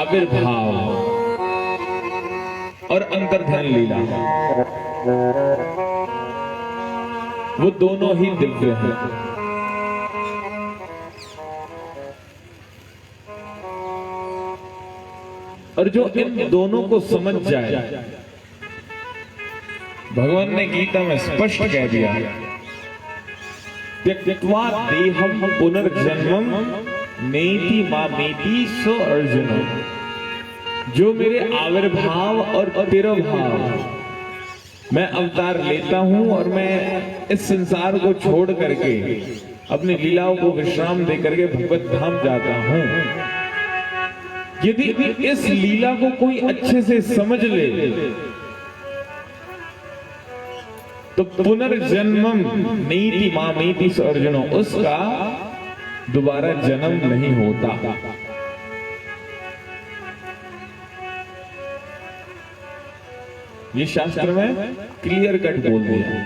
आविर्भाव और अंतर्धान लीला, वो दोनों ही दिव्य हैं। और जो इन दोनों को समझ जाए, भगवान ने गीता में स्पष्ट कह दिया, त्यक्त्वा देहं पुनर्जन्मं नेति मामेति सो अर्जुन। जो मेरे आविर्भाव और तिरोभाव, मैं अवतार लेता हूं और मैं इस संसार को छोड़ करके अपनी लीलाओं को विश्राम दे करके भगवत धाम जाता हूं। यदि इस लीला को कोई अच्छे से समझ ले तो पुनर्जन्मम नीति मामेति सो अर्जुन, उसका दोबारा जन्म नहीं होता। ये शास्त्र में क्लियर कट बोल दिया।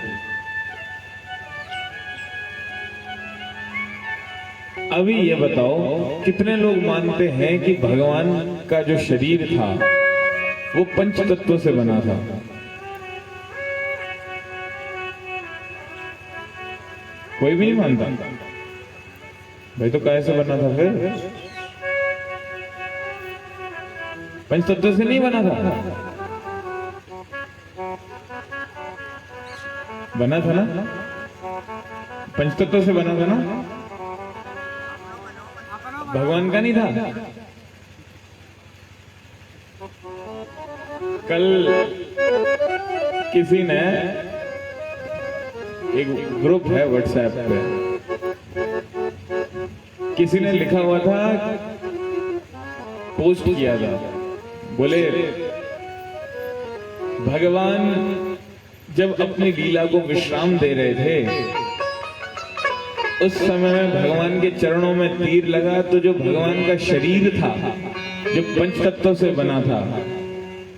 अभी ये बताओ, कितने लोग मानते हैं कि भगवान का जो शरीर था वो पंच तत्वों से बना था? कोई भी नहीं मानता। भाई तो कैसे बना था फिर? पंच तत्व से नहीं बना था? बना था ना? पंच तत्व से बना था ना? भगवान का नहीं था? कल किसी ने, एक ग्रुप है व्हाट्सएप पे, किसी ने लिखा हुआ था, पोस्ट किया था, बोले भगवान जब अपनी लीला को विश्राम दे रहे थे, उस समय में भगवान के चरणों में तीर लगा, तो जो भगवान का शरीर था जो पंच तत्वों से बना था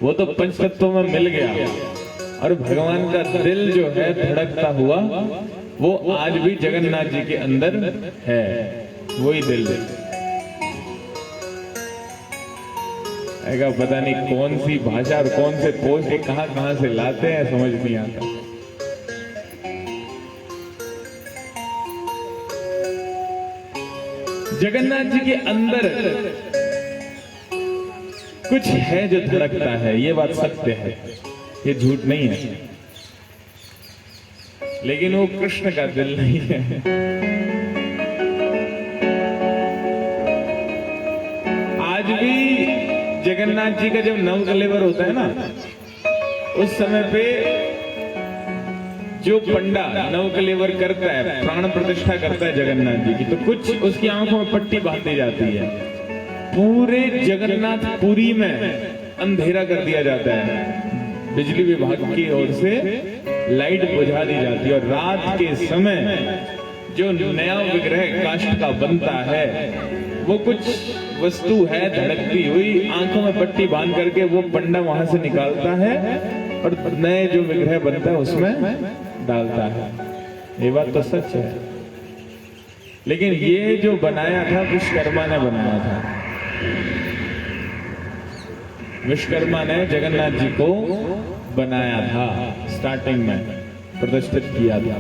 वो तो पंच तत्वों में मिल गया, और भगवान का दिल जो है धड़कता हुआ वो आज भी जगन्नाथ जी के अंदर है, वही दिल। पता नहीं कौन सी भाषा और कौन से पोस्ट कहां से लाते हैं, समझ नहीं आता। जगन्नाथ जी के अंदर कुछ है जो धड़कता है, ये बात सत्य है, ये झूठ नहीं है, लेकिन वो कृष्ण का दिल नहीं है। आज भी जगन्नाथ जी का जब नवकलेवर होता है ना, उस समय पे जो पंडा नवकलेवर करता है, प्राण प्रतिष्ठा करता है जगन्नाथ जी की, तो कुछ उसकी आंखों में पट्टी बांधी जाती है, पूरे जगन्नाथपुरी में अंधेरा कर दिया जाता है, बिजली विभाग की ओर से लाइट बुझा दी जाती है, और रात के समय जो नया विग्रह काष्ठ का बनता है, वो कुछ वस्तु है धड़कती हुई, आंखों में पट्टी बांध करके वो पंडा वहां से निकालता है और नए जो विग्रह बनता है उसमें डालता है। ये बात तो सच है, लेकिन ये जो बनाया था विश्वकर्मा ने बनाया था। विश्वकर्मा ने जगन्नाथ जी को बनाया था, स्टार्टिंग में प्रतिष्ठित किया था,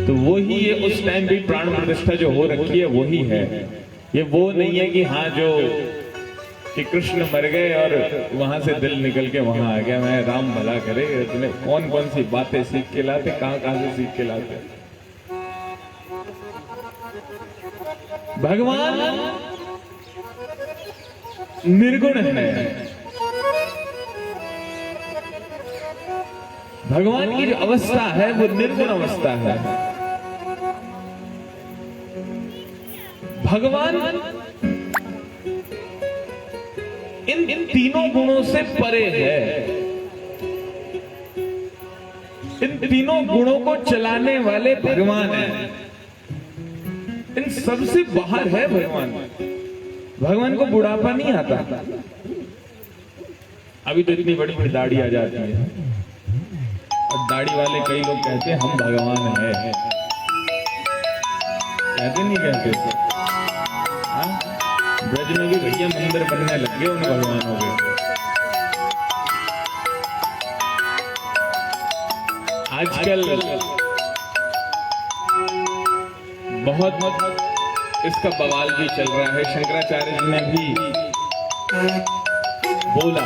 तो वही ये उस टाइम भी प्राण प्रतिष्ठा जो हो रखी है वही है। ये वो नहीं है कि हाँ जो कि कृष्ण मर गए और वहां से दिल निकल के वहां आ गया, मैं राम भला करे, इतने कौन कौन सी बातें सीख के लाते, कहां से सीख के लाते। भगवान निर्गुण है। भगवान की जो अवस्था है वो निर्गुण अवस्था है। भगवान इन तीनों गुणों से परे है। इन तीनों गुणों को चलाने वाले भगवान हैं। इन सबसे बाहर है भगवान। भगवान को बुढ़ापा नहीं आता। अभी तो इतनी बड़ी बड़ी दाढ़ी आ जाती है और दाढ़ी वाले कई लोग कहते हैं हम भगवान हैं। कहते नहीं कहते? ब्रज में भी भैया मंदिर बनने लग गए उन भगवानों के। आजकल बहुत इसका बवाल भी चल रहा है। शंकराचार्य जी ने भी बोला,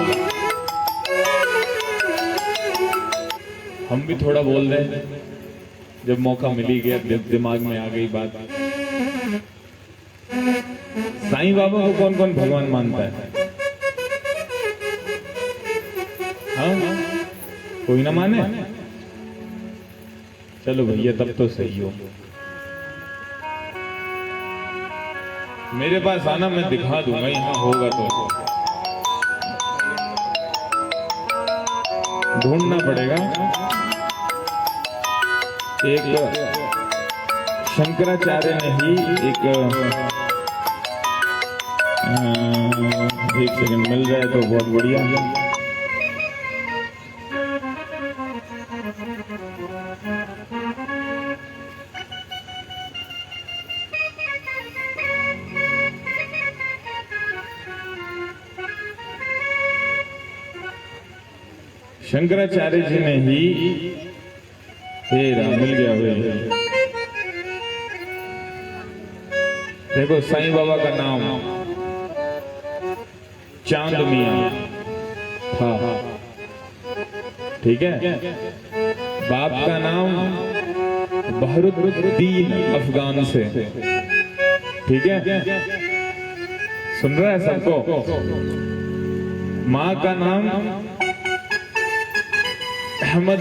हम भी थोड़ा बोल रहे हैं जब मौका मिल ही गया, दिमाग में आ गई बात। साईं बाबा को कौन कौन भगवान मानता है? हाँ, कोई ना माने? चलो भैया तब तो सही हो। मेरे पास आना, मैं दिखा दूंगा, यहाँ होगा तो। ढूंढना पड़ेगा। एक शंकराचार्य ने ही एक सेकंड मिल जाए तो बहुत बढ़िया। शंकराचार्य जी ने ही मिल गया भाई। देखो साईं बाबा का नाम चांद मियां था, ठीक है। बाप का नाम बहरुद्दीन अफगान से, ठीक है। सुन रहा है सबको? माँ का नाम अहमद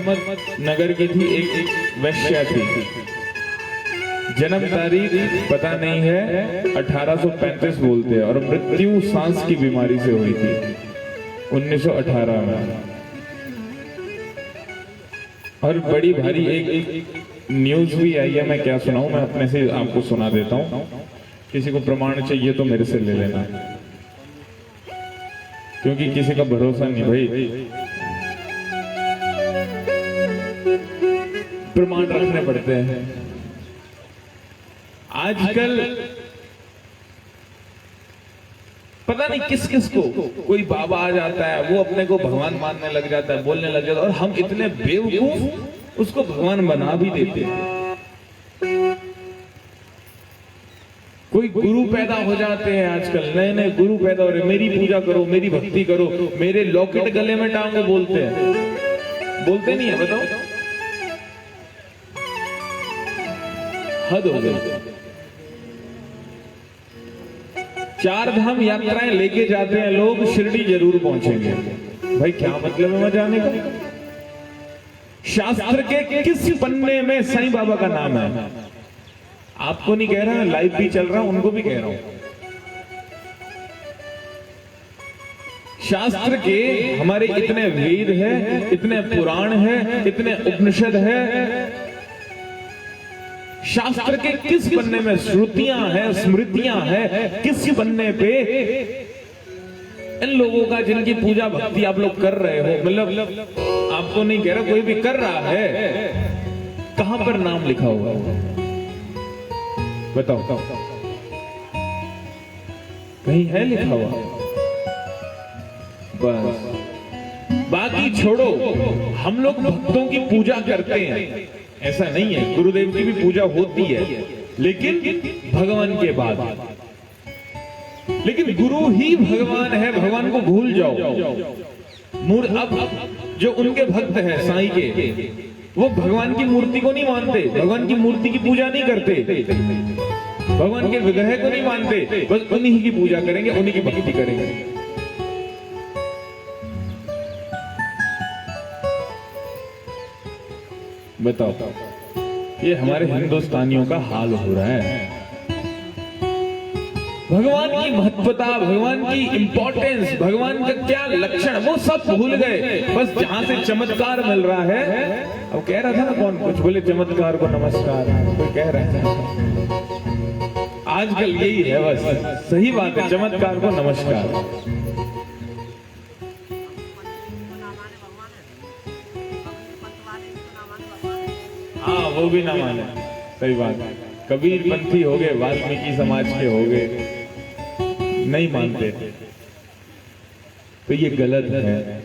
नगर की थी, एक वैश्या थी। जन्म तारीख पता नहीं है, 1835 बोलते हैं, और मृत्यु सांस की बीमारी से हुई थी 1918 में। और बड़ी भारी एक न्यूज भी आई है, मैं क्या सुनाऊं, मैं अपने से आपको सुना देता हूं। किसी को प्रमाण चाहिए तो मेरे से ले लेना, क्योंकि किसी का भरोसा नहीं भाई, प्रमाण रखने पड़ते हैं। आजकल पता नहीं किस किस को कोई बाबा आ जाता है, वो अपने को भगवान मानने लग जाता है, बोलने लग जाता है, और हम इतने बेवकूफ उसको भगवान बना भी देते हैं। कोई गुरु पैदा हो जाते हैं आजकल, नए नए गुरु पैदा हो रहे, मेरी पूजा करो, मेरी भक्ति करो, मेरे लॉकेट गले में टांगो बोलते हैं। बोलते नहीं है? बताओ, हद हो गई। 4 धाम यात्राएं लेके जाते हैं लोग, शिरडी जरूर पहुंचेंगे। भाई क्या मतलब है वहां जाने का? शास्त्र के किस पन्ने में साईं बाबा का नाम है? आपको नहीं कह रहा, लाइव भी चल रहा, उनको भी कह रहा हूं। शास्त्र के हमारे इतने वेद है, इतने पुराण है, इतने उपनिषद है, शास्त्र के किस पन्ने में श्रुतियां हैं, स्मृतियां हैं, किस पन्ने पे इन लोगों का जिनकी पूजा भक्ति आप लोग कर रहे हो, मतलब आपको नहीं कह रहा, कोई भी कर रहा है, कहां पर नाम लिखा हुआ है? बताओ, कहीं है लिखा हुआ? बस बाकी छोड़ो, हम लोग भक्तों की पूजा करते हैं, ऐसा नहीं है, गुरुदेव की भी पूजा होती है, लेकिन भगवान के बाद। लेकिन गुरु ही भगवान है, भगवान को भूल जाओ। अब जो उनके भक्त हैं साईं के, वो भगवान की मूर्ति को नहीं मानते, भगवान की मूर्ति की पूजा नहीं करते, भगवान के विग्रह को नहीं मानते, बस उन्हीं की पूजा करेंगे, उन्हीं की भक्ति करेंगे। बताओ, ये हमारे हिंदुस्तानियों का हाल हो रहा है। भगवान की महत्वता, भगवान की इंपॉर्टेंस, भगवान का क्या लक्षण, वो सब भूल गए। बस जहां से चमत्कार मिल रहा है, अब कह रहा था ना कौन, कुछ बोले चमत्कार को नमस्कार, कोई कह रहा था। आजकल यही है, बस सही बात है, चमत्कार को नमस्कार। हाँ, वो भी ना माने, सही बात है। कबीर पंथी हो गए, वाल्मीकि समाज के हो गए, नहीं मानते, तो ये गलत है।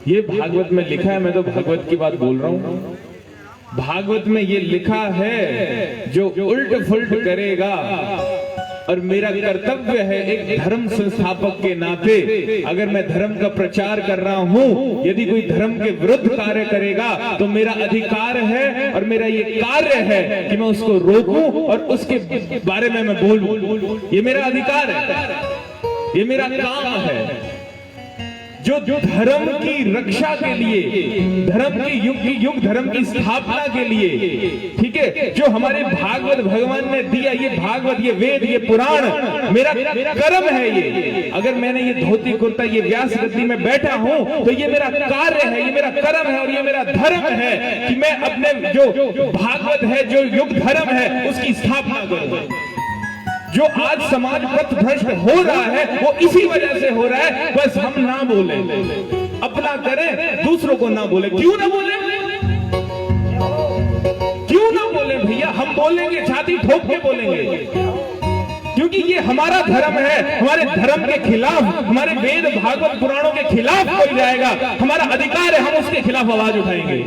ये भागवत में लिखा है, मैं तो भागवत की बात बोल रहा हूं। भागवत में ये लिखा है, जो उल्ट फुल्ट करेगा, और मेरा कर्तव्य है एक धर्म संस्थापक के नाते, अगर मैं धर्म का प्रचार कर रहा हूं, यदि कोई धर्म के विरुद्ध कार्य करेगा तो मेरा अधिकार है और मेरा ये कार्य है कि मैं उसको रोकूं और उसके बारे में मैं बोलूं। ये मेरा अधिकार है, ये मेरा काम है। जो धर्म की रक्षा के लिए, धर्म की युग धर्म की स्थापना के लिए, ठीक है, जो हमारे भागवत भगवान ने दिया, ये भागवत, ये वेद, ये पुराण मेरा कर्म है। ये अगर मैंने ये धोती कुर्ता, ये व्यास गद्दी में बैठा हूं, तो ये मेरा कार्य है, ये मेरा कर्म है और ये मेरा धर्म है कि मैं अपने जो भागवत है, जो युग धर्म है, उसकी स्थापना करूं। जो आज समाज पथ भ्रष्ट हो रहा है वो इसी वजह से हो रहा है। बस हम ना बोले, अपना करें, दूसरों को ना बोले। क्यों ना बोले, क्यों ना बोले भैया? हम बोलेंगे, छाती ठोक के बोलेंगे, क्योंकि ये हमारा धर्म है। हमारे धर्म के खिलाफ, हमारे वेद भागवत पुराणों के खिलाफ कोई जाएगा, हमारा अधिकार है, हम उसके खिलाफ आवाज उठाएंगे,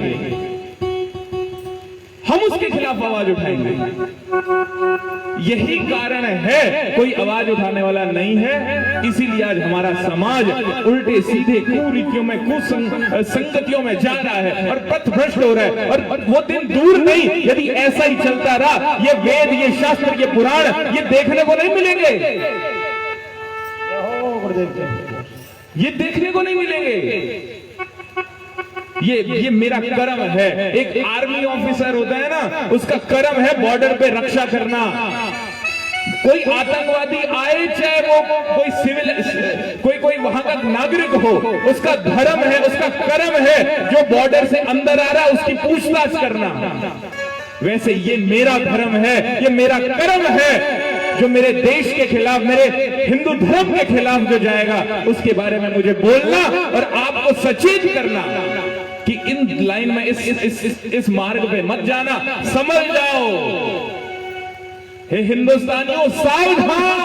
हम उसके खिलाफ आवाज उठाएंगे। यही कारण है, कोई आवाज उठाने वाला नहीं है। इसीलिए आज हमारा समाज उल्टे सीधे कुरीतियों में, कुसंगतियों में जा रहा है और पथ भ्रष्ट हो रहा है। और वो दिन दूर नहीं, यदि ऐसा ही चलता रहा, ये वेद, ये शास्त्र, ये पुराण, ये देखने को नहीं मिलेंगे, ये देखने को नहीं मिलेंगे। ये मेरा कर्म है। एक आर्मी ऑफिसर होता है ना, उसका कर्म है बॉर्डर पे रक्षा करना। कोई आतंकवादी आए, चाहे वो कोई सिविल, कोई वहां का नागरिक हो, उसका धर्म है, उसका कर्म है, जो बॉर्डर से अंदर आ रहा है उसकी पूछताछ करना। वैसे ये मेरा धर्म है, ये मेरा कर्म है, जो मेरे देश के खिलाफ, मेरे हिंदू धर्म के खिलाफ जो जाएगा, उसके बारे में मुझे बोलना और आपको सचेत करना कि इन लाइन में, इस मार्ग पे मत जाना, समझ जाओ। हे हिंदुस्तानियों, सावधान!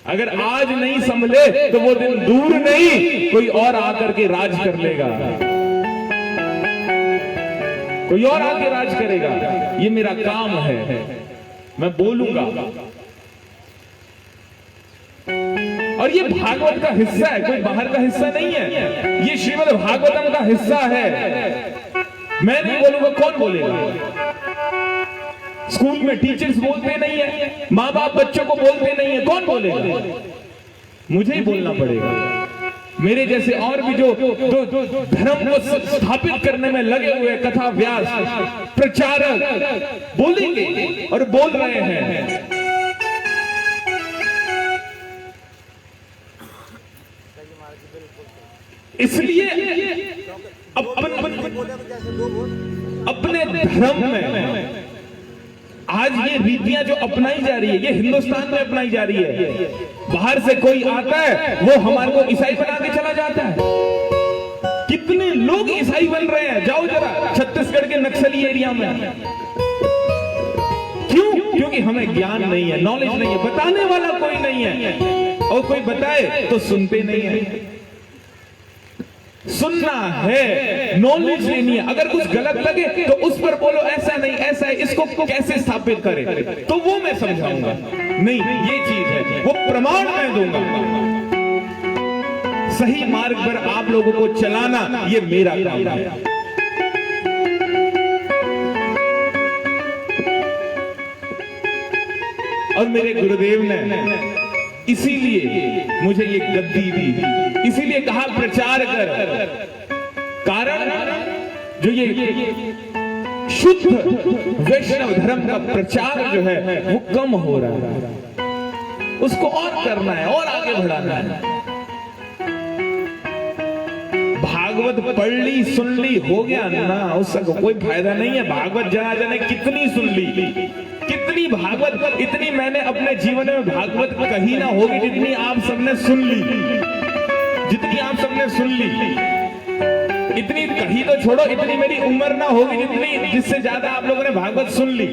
अगर आज नहीं संभले तो वो दिन दूर नहीं, कोई और आकर के राज कर लेगा, कोई और आके राज करेगा। ये मेरा काम है, मैं बोलूंगा। और ये भागवत का हिस्सा है, कोई बाहर का हिस्सा नहीं है। ये श्रीमद् भागवतम का हिस्सा है। मैं नहीं बोलूंगा, कौन बोलेगा? स्कूल में टीचर्स बोलते नहीं है, माँ बाप बच्चों को बोलते नहीं है, कौन बोलेगा? मुझे ही बोलना पड़ेगा। मेरे जैसे और भी जो धर्म को स्थापित करने में लगे हुए कथा व्यास, प्रचारक बोलेंगे और बोल रहे हैं। इसलिए अपने धर्म में आज ये रीतियां जो अपनाई जा रही है, ये हिंदुस्तान में अपनाई जा रही है। बाहर से कोई आता है, वो हमारे को ईसाई बना के चला जाता है। कितने लोग ईसाई बन रहे हैं, जाओ जरा छत्तीसगढ़ के नक्सली एरिया में। क्यों? क्योंकि हमें ज्ञान नहीं है, नॉलेज नहीं है, बताने वाला कोई नहीं है, और कोई बताए तो सुनते नहीं है। सुनना है, नॉलेज लेनी है। अगर कुछ गलत लगे तो उस पर बोलो, ऐसा नहीं, ऐसा है, इसको कैसे स्थापित करें, तो वो मैं समझाऊंगा। नहीं, ये चीज है, वो प्रमाण मैं दूंगा। सही मार्ग पर आप लोगों को चलाना, ये मेरा काम है। और मेरे गुरुदेव ने इसीलिए मुझे ये गद्दी दी, इसीलिए कहा प्रचार कर। कारण जो ये शुद्ध वैष्णव धर्म का प्रचार जो है वो कम हो रहा है, उसको और करना है और आगे बढ़ाना है। भागवत पढ़ ली, सुन ली, हो गया ना, उसका कोई फायदा नहीं है। भागवत जना जाने कितनी सुन ली, कितनी भागवत, इतनी मैंने अपने जीवन में भागवत कही ना होगी जितनी आप सबने सुन ली, जितनी आप सबने सुन ली। इतनी कही तो छोड़ो, इतनी मेरी उम्र ना होगी जितनी जिससे ज्यादा आप लोगों ने भागवत सुन ली,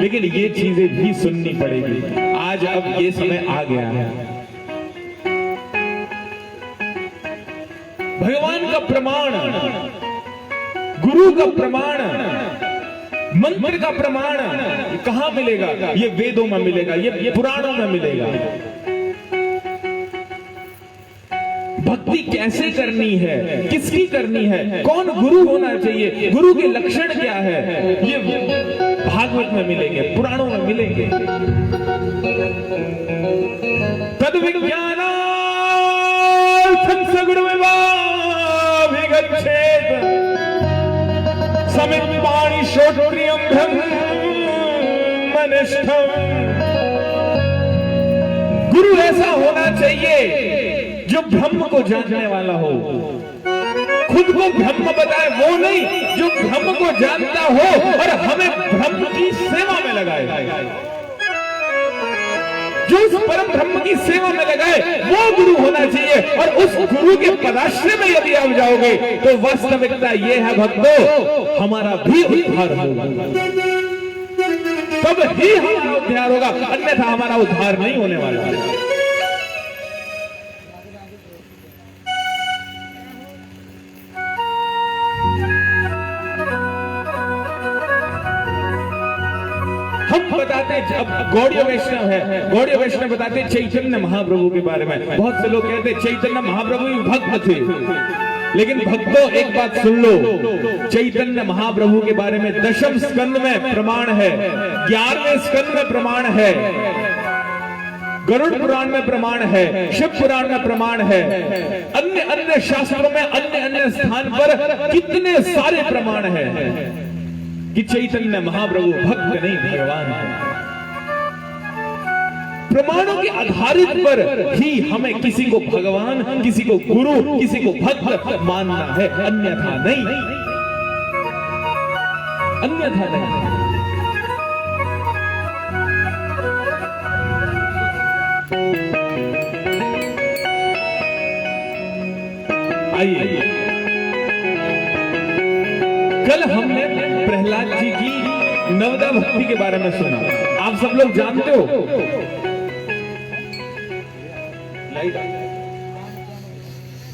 लेकिन ये चीजें भी सुननी पड़ेगी। आज अब ये समय आ गया है। भगवान का प्रमाण, गुरु का प्रमाण, मंत्र का प्रमाण कहां मिलेगा? ये वेदों में मिलेगा, ये पुराणों में मिलेगा। भक्ति कैसे करनी है, किसकी करनी है, कौन गुरु होना चाहिए, गुरु के लक्षण क्या है, ये भागवत में मिलेंगे, पुराणों में मिलेंगे। तद विज्ञानार्थं सगुणमेवाभिगच्छेत् समित्पाणि श्रोत्रियं ब्रह्मनिष्ठम्। गुरु ऐसा होना चाहिए जो ब्रह्म को जानने वाला हो, खुद को ब्रह्म बताए वो नहीं, जो ब्रह्म को जानता हो और हमें ब्रह्म की सेवा में लगाए, जो उस परम ब्रह्म की सेवा में लगाए, वो गुरु होना चाहिए। और उस गुरु के पदाश्रय में यदि आप जाओगे तो वास्तविकता ये है भक्तों, हमारा भी उद्धार होगा, तब ही हमारा उद्धार होगा, अन्यथा हमारा उद्धार नहीं होने वाला है। हम बताते हैं, अब गौड़ीय वैष्णव है, गौड़ीय वैष्णव बताते हैं चैतन्य महाप्रभु के बारे में। बहुत से लोग कहते हैं चैतन्य महाप्रभु भक्त थे, लेकिन भक्तों एक बात सुन लो, चैतन्य महाप्रभु के बारे में दशम स्कंद में प्रमाण है, 11वें स्कंद में प्रमाण है, गरुड़ पुराण में प्रमाण है, शिव पुराण में प्रमाण है, अन्य अन्य शास्त्रों में अन्य अन्य स्थान पर कितने सारे प्रमाण है कि चैतन्य महाप्रभु भक्त नहीं भगवान है। प्रमाणों के आधारित पर ही हमें किसी को भगवान, किसी को गुरु, किसी को भक्त मानना है, अन्यथा नहीं, अन्यथा नहीं। आइए, कल हमने प्रहलाद जी की नवदा भक्ति के बारे में सुना, आप सब लोग जानते हो।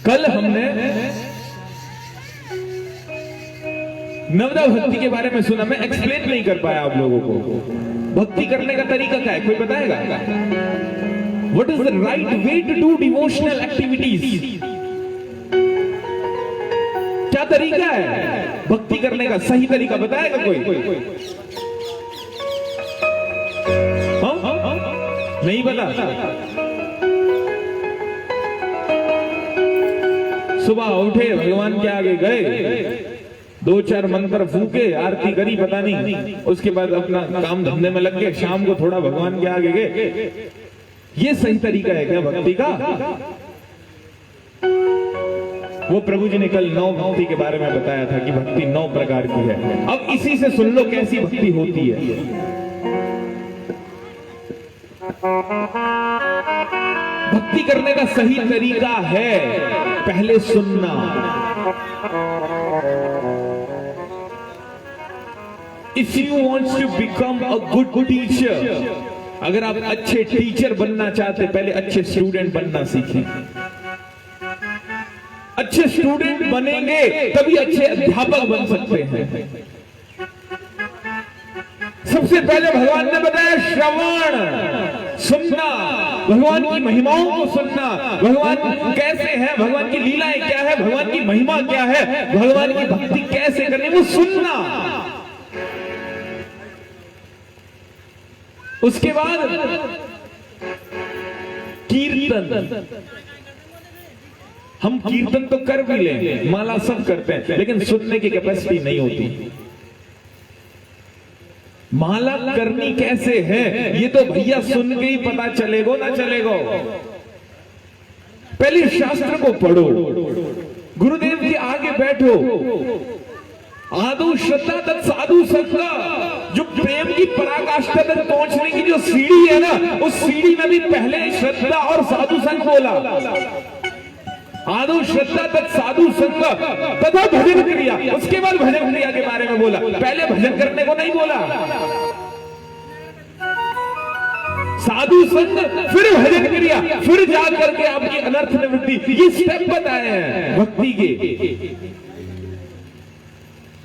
कल हमने नवदा भक्ति के बारे में सुना, मैं एक्सप्लेन नहीं कर पाया आप लोगों को। भक्ति करने का तरीका क्या है, कोई बताएगा? What is the right way to do devotional activities? क्या तरीका है भक्ति करने का, सही तरीका बताएगा कोई? हाँ? नहीं पता? सुबह उठे, भगवान के आगे गए, 2-4 मंत्र फूके, आरती करी, पता नहीं, उसके बाद अपना काम धंधे में लग गए, शाम को थोड़ा भगवान के आगे गए। ये सही तरीका है क्या भक्ति का? वो प्रभु जी ने कल 9 भक्ति के बारे में बताया था कि भक्ति 9 प्रकार की है। अब इसी से सुन लो कैसी भक्ति होती है। भक्ति करने का सही तरीका है पहले सुनना। If you want to become a good teacher, अगर आप अच्छे टीचर बनना चाहते, पहले अच्छे स्टूडेंट बनना सीखें। अच्छे स्टूडेंट बनेंगे तभी अच्छे अध्यापक बन सकते हैं। सबसे पहले भगवान ने बताया श्रवण, सुनना, भगवान की महिमाओं को सुनना, भगवान कैसे है, भगवान की लीलाएं क्या है, भगवान की महिमा क्या है, भगवान की भक्ति कैसे करनी, वो सुनना। उसके बाद कीर्तन। हम कीर्तन तो कर भी लेंगे, माला सब करते हैं, लेकिन सुनने की कैपेसिटी नहीं होती। माला करनी कैसे है ये तो भैया सुन के ही पता चलेगा ना चलेगा। पहले शास्त्र को पढ़ो, गुरुदेव के आगे बैठो, आदौ श्रद्धा तत् साधु संगा, जो प्रेम की पराकाष्ठा तक पहुंचने की जो सीढ़ी है ना, उस सीढ़ी में भी पहले श्रद्धा और साधु संग बोला। आदो श्रद्धा तत् साधु संग तथा भजन क्रिया। उसके बाद भजन क्रिया के बारे में बोला, पहले भजन करने को नहीं बोला। साधु संग, फिर भजन क्रिया, फिर जा करके आपकी अनर्थ निवृत्ति, ये स्टेप बताए हैं भक्ति के।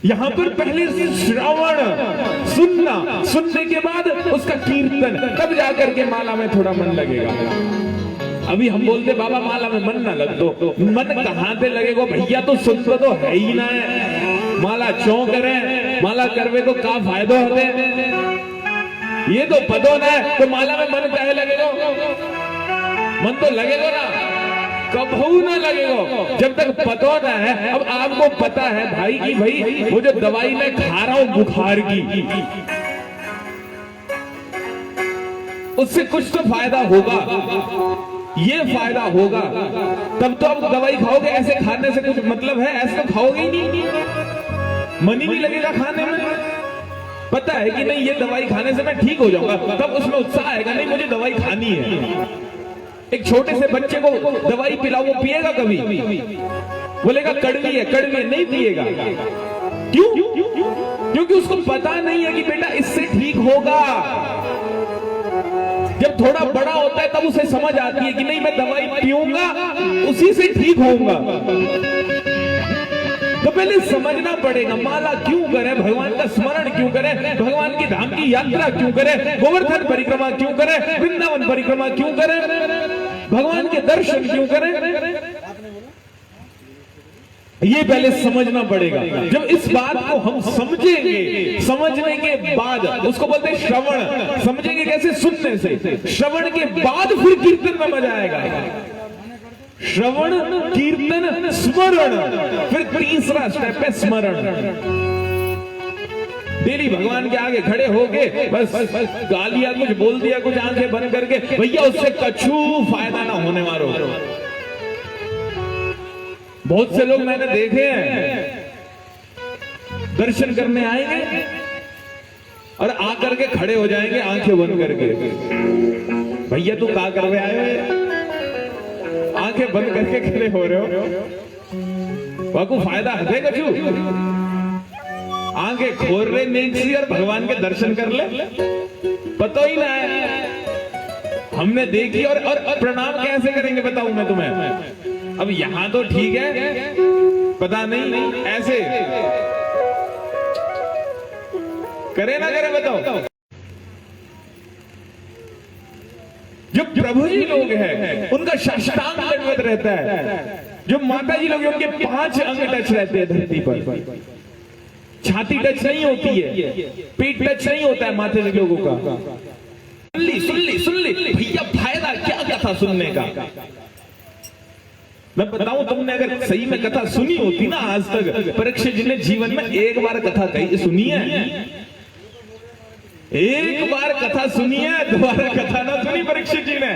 यहां पर पहले श्रवण सुनना, सुनने के बाद उसका कीर्तन, तब जाकर के माला में थोड़ा मन लगेगा। अभी हम बोलते बाबा माला में मन ना लग दो, मन कहां से लगेगा भैया, तो सुन तो है ही ना है। माला क्यों करें, माला करवे तो का फायदा होते, ये तो पदो ना है, तो माला में मन काहे लगेगा, मन तो लगेगा ना, कभी ना लगेगा जब तक पता ना है। अब आपको पता है भाई कि भाई वो जो दवाई मैं खा रहा हूं बुखार की, उससे कुछ तो फायदा होगा, ये फायदा होगा, तब तो आप दवाई खाओगे। ऐसे खाने से कुछ मतलब है, ऐसे तो खाओगे ही नहीं, मन ही नहीं लगेगा खाने में। पता है कि नहीं ये दवाई खाने से मैं ठीक हो जाऊंगा, तब उसमें उत्साह आएगा, नहीं मुझे दवाई खानी है। एक छोटे से बच्चे को दवाई पिलाओ, वो पिएगा कभी, बोलेगा कड़वी है, कड़वी है, नहीं पिएगा। क्यों? क्योंकि उसको पता नहीं है कि बेटा इससे ठीक होगा। जब थोड़ा बड़ा होता है तब उसे समझ आती है कि नहीं मैं दवाई पीऊंगा उसी से ठीक होऊंगा। तो पहले समझना पड़ेगा माला क्यों करें, भगवान का स्मरण क्यों करें, भगवान की धाम की यात्रा क्यों करें, गोवर्धन परिक्रमा क्यों करें, वृंदावन परिक्रमा क्यों करें, भगवान के दर्शन क्यों करें, ये पहले समझना पड़ेगा। जब इस बात को हम समझेंगे, समझने के बाद उसको बोलते हैं श्रवण। समझेंगे कैसे? सुनने से। श्रवण के बाद फिर कीर्तन में मजा आएगा। श्रवण, कीर्तन, स्मरण, फिर तीसरा स्टेप है स्मरण। डेली भगवान के आगे खड़े होके बस गालियां कुछ बोल दिया, कुछ आंखें बंद करके, भैया उससे कछु फायदा ना होने वालों। बहुत से लोग मैंने देखे हैं दर्शन करने आएंगे और आकर के खड़े हो जाएंगे आंखें बंद करके। भैया तू क्या करवे आए हो, आंखें बंद करके खड़े हो रहे हो, बाकू फायदा है कछु? आंखें खोल रहे नींद से और भगवान के दर्शन कर ले, पता ही ना है। हमने देखी। और प्रणाम कैसे करेंगे बताऊं मैं तुम्हें। अब यहां तो ठीक है, पता नहीं ऐसे करे ना करे बताओ। जो प्रभु जी लोग हैं उनका साष्टांग दंडवत रहता है। जो माता जी लोग उनके 5 अंग टच रहते हैं धरती पर। छाती टच नहीं होती है, पेट टच नहीं होता है माता जी लोगों का। सुन ली भैया, फायदा क्या कथा सुनने का। मैं बताऊं, तुमने अगर सही में कथा सुनी होती ना आज तक, परीक्षित जी ने जीवन में एक बार कथा कही सुनी है, एक बार कथा सुनी है, दोबारा कथा ना सुनी परीक्षित जी ने।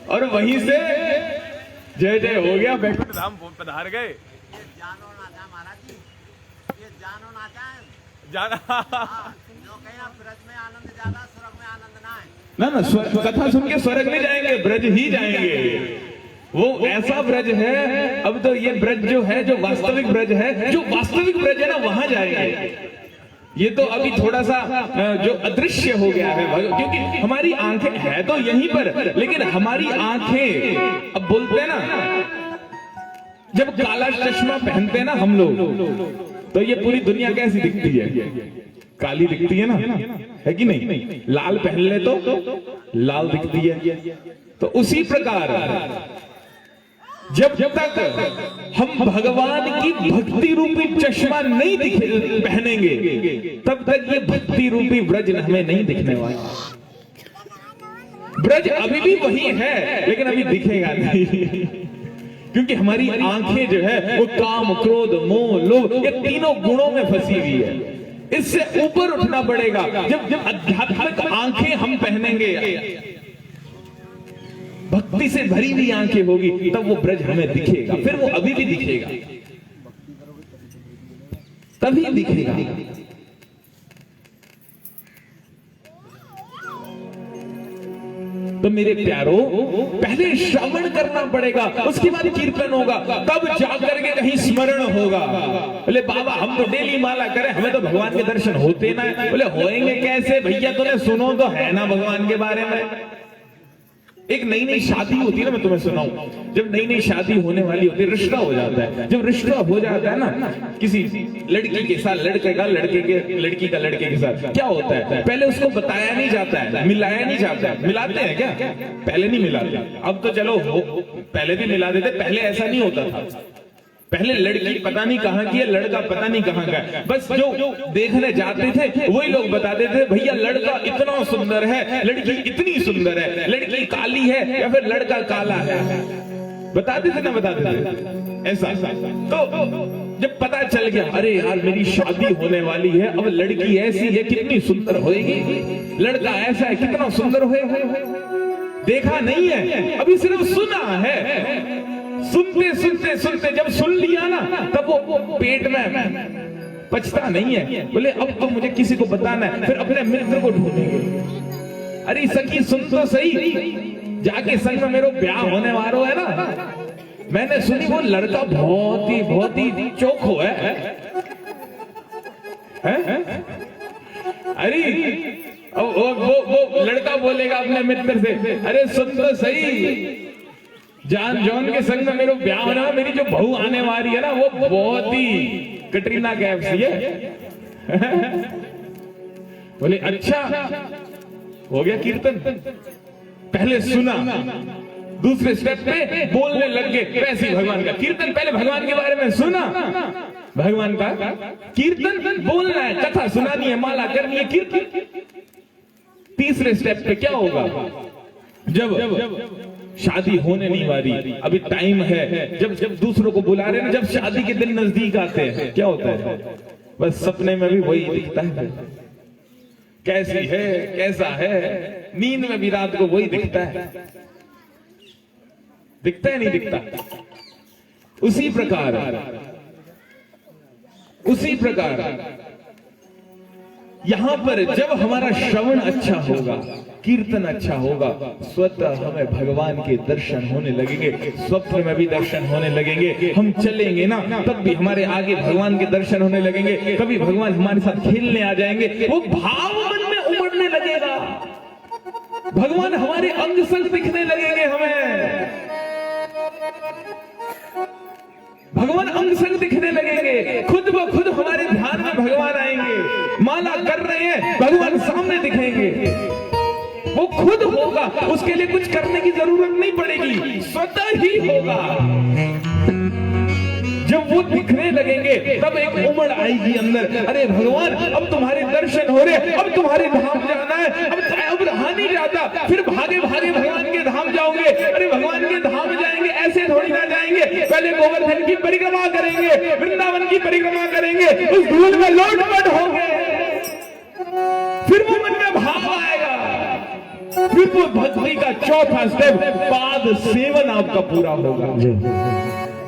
और वहीं से जय जय हो गया, बैठे धाम पधार गए। ना कथा सुन के स्वर्ग नहीं जाएंगे, ब्रज ही जाएंगे। वो ऐसा ब्रज है, अब तो ये ब्रज जो है, जो वास्तविक ब्रज है, जो वास्तविक ब्रज है ना, वहां जाएंगे। ये तो अभी थोड़ा सा जो अदृश्य हो गया है, क्योंकि हमारी आंखें है तो यहीं पर, लेकिन हमारी आंखें अब बोलते हैं ना, जब काला चश्मा पहनते हैं ना हम लोग, तो ये पूरी दुनिया कैसी दिखती है? काली दिखती है ना, है कि नहीं? लाल पहन ले तो लाल दिखती है। तो उसी प्रकार जब तक हम भगवान की भक्ति रूपी चश्मा नहीं पहनेंगे, तब तक ये भक्ति रूपी ब्रज हमें नहीं दिखने वाला। ब्रज अभी भी वही है, लेकिन अभी दिखेगा नहीं, क्योंकि हमारी आंखें जो है वो काम, क्रोध, मोह, लोभ, ये तीनों गुणों में फंसी हुई है। इससे ऊपर उठना पड़ेगा। जब आध्यात्मिक आंखें हम पहनेंगे, भक्ति से भरी हुई आंखें होगी, तब वो ब्रज हमें दिखेगा। फिर वो अभी भी दिखेगा, तभी दिखेगा। तो तो मेरे प्यारों, पहले श्रवण करना पड़ेगा, उसके बाद कीर्तन होगा, तब जाकर के कहीं स्मरण होगा। बोले बाबा हम तो डेली माला करें, हमें तो भगवान के दर्शन होते ना। बोले होएंगे कैसे भैया, तूने सुनो तो है ना भगवान के बारे में। एक नई नई शादी होती है ना, मैं तुम्हें सुनाऊं, जब नई नई शादी होने वाली होती है, रिश्ता हो जाता है। जब रिश्ता हो जाता है ना किसी लड़की के साथ, लड़के का लड़की का लड़के के साथ, क्या होता है, पहले उसको बताया नहीं जाता है, मिलाया नहीं जाता है। मिलाते हैं क्या? पहले नहीं मिलाते, अब तो चलो पहले भी मिला देते, पहले ऐसा नहीं होता था। पहले लड़की पता नहीं कहाँ की है, लड़का पता नहीं कहाँ का है, बस जो देखने जाते थे वही लोग बताते थे, भैया लड़का इतना सुंदर है, लड़की इतनी सुंदर है, लड़की काली है या फिर लड़का काला है, बताते थे ना, बताते थे ऐसा। तो जब पता चल गया, अरे यार मेरी शादी होने वाली है, अब लड़की ऐसी है कितनी सुंदर होएगी, लड़का ऐसा है कितना सुंदर होएगा, देखा नहीं है, अभी सिर्फ सुना है। सुनते सुनते सुनते जब सुन लिया ना, तब वो पेट में पचता नहीं है। बोले अब तो मुझे किसी को बताना है, फिर अपने मित्र को ढूंढेंगे। अरे सखी सुन तो सही, जाके संग में मेरा ब्याह होने वाला है ना, मैंने सुनी वो लड़का बहुत ही चोखो है? अरे वो लड़का बोलेगा अपने मित्र से, अरे सुन तो सही, जान जॉन के संग में मेरा ब्याह होना, मेरी जो बहू आने वाली है ना, वो बहुत ही कटरीना कैफ सी है। बोले अच्छा, हो गया कीर्तन। पहले सुना, दूसरे स्टेप पे बोलने लग गए वैसे भगवान का कीर्तन। पहले भगवान के बारे में सुना, भगवान का कीर्तन बोलना है, कथा सुनानी है, माला करनी है, कीर्तन। तीसरे स्टेप पे क्या होगा, जब शादी होने नहीं वाली, अभी टाइम है, जब दूसरों को बुला रहे हैं, जब शादी के दिन नजदीक आते हैं, क्या होता है, बस सपने में भी वही दिखता है, कैसी है, कैसा है, नींद में भी रात को वही दिखता है, दिखता है नहीं दिखता। उसी प्रकार यहां पर जब हमारा श्रवण अच्छा होगा, कीर्तन अच्छा होगा, स्वतः हमें भगवान के दर्शन होने लगेंगे, स्वप्न में भी दर्शन होने लगेंगे। हम चलेंगे ना, तब भी हमारे आगे भगवान के दर्शन होने लगेंगे, कभी भगवान हमारे साथ खेलने आ जाएंगे, वो भाव मन में उमड़ने लगेगा, भगवान हमारे अंग संग दिखने लगेंगे, हमें भगवान अंग संग दिखने लगेंगे, खुद ब खुद हमारे ध्यान में भगवान आएंगे। माला कर रहे हैं, भगवान सामने दिखेंगे, वो खुद होगा, उसके लिए कुछ करने की जरूरत नहीं पड़ेगी, स्वतः ही होगा। जब वो दिखने लगेंगे तब एक उमड़ आएगी अंदर, अरे भगवान अब तुम्हारे दर्शन हो रहे, अब तुम्हारे धाम जाना है, अब रहा नहीं जाता, फिर भागे भागे भगवान के धाम जाओगे। अरे भगवान के धाम जाएंगे ऐसे थोड़ी ना जाएंगे, पहले गोवर्धन की परिक्रमा करेंगे, वृंदावन की परिक्रमा करेंगे, उस धूल में लोटपट होंगे, फिर वो मन में भाव आएगा, फिर वो भक्ति का चौथा स्टेप पाद सेवन आपका पूरा होगा,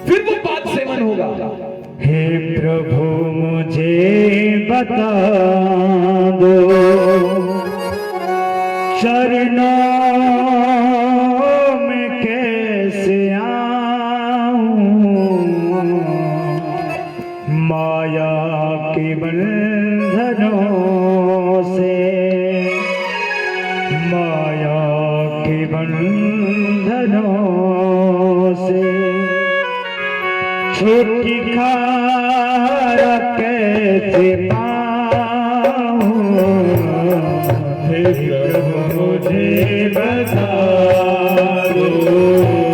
फिर वो पाद सेवन होगा। हे प्रभु मुझे बता दो चरणों में कैसे आऊं, माया के बंधनों से, माया के बंधनों से छुटकारा कैसे पाऊं। हे प्रभु मुझे बता दो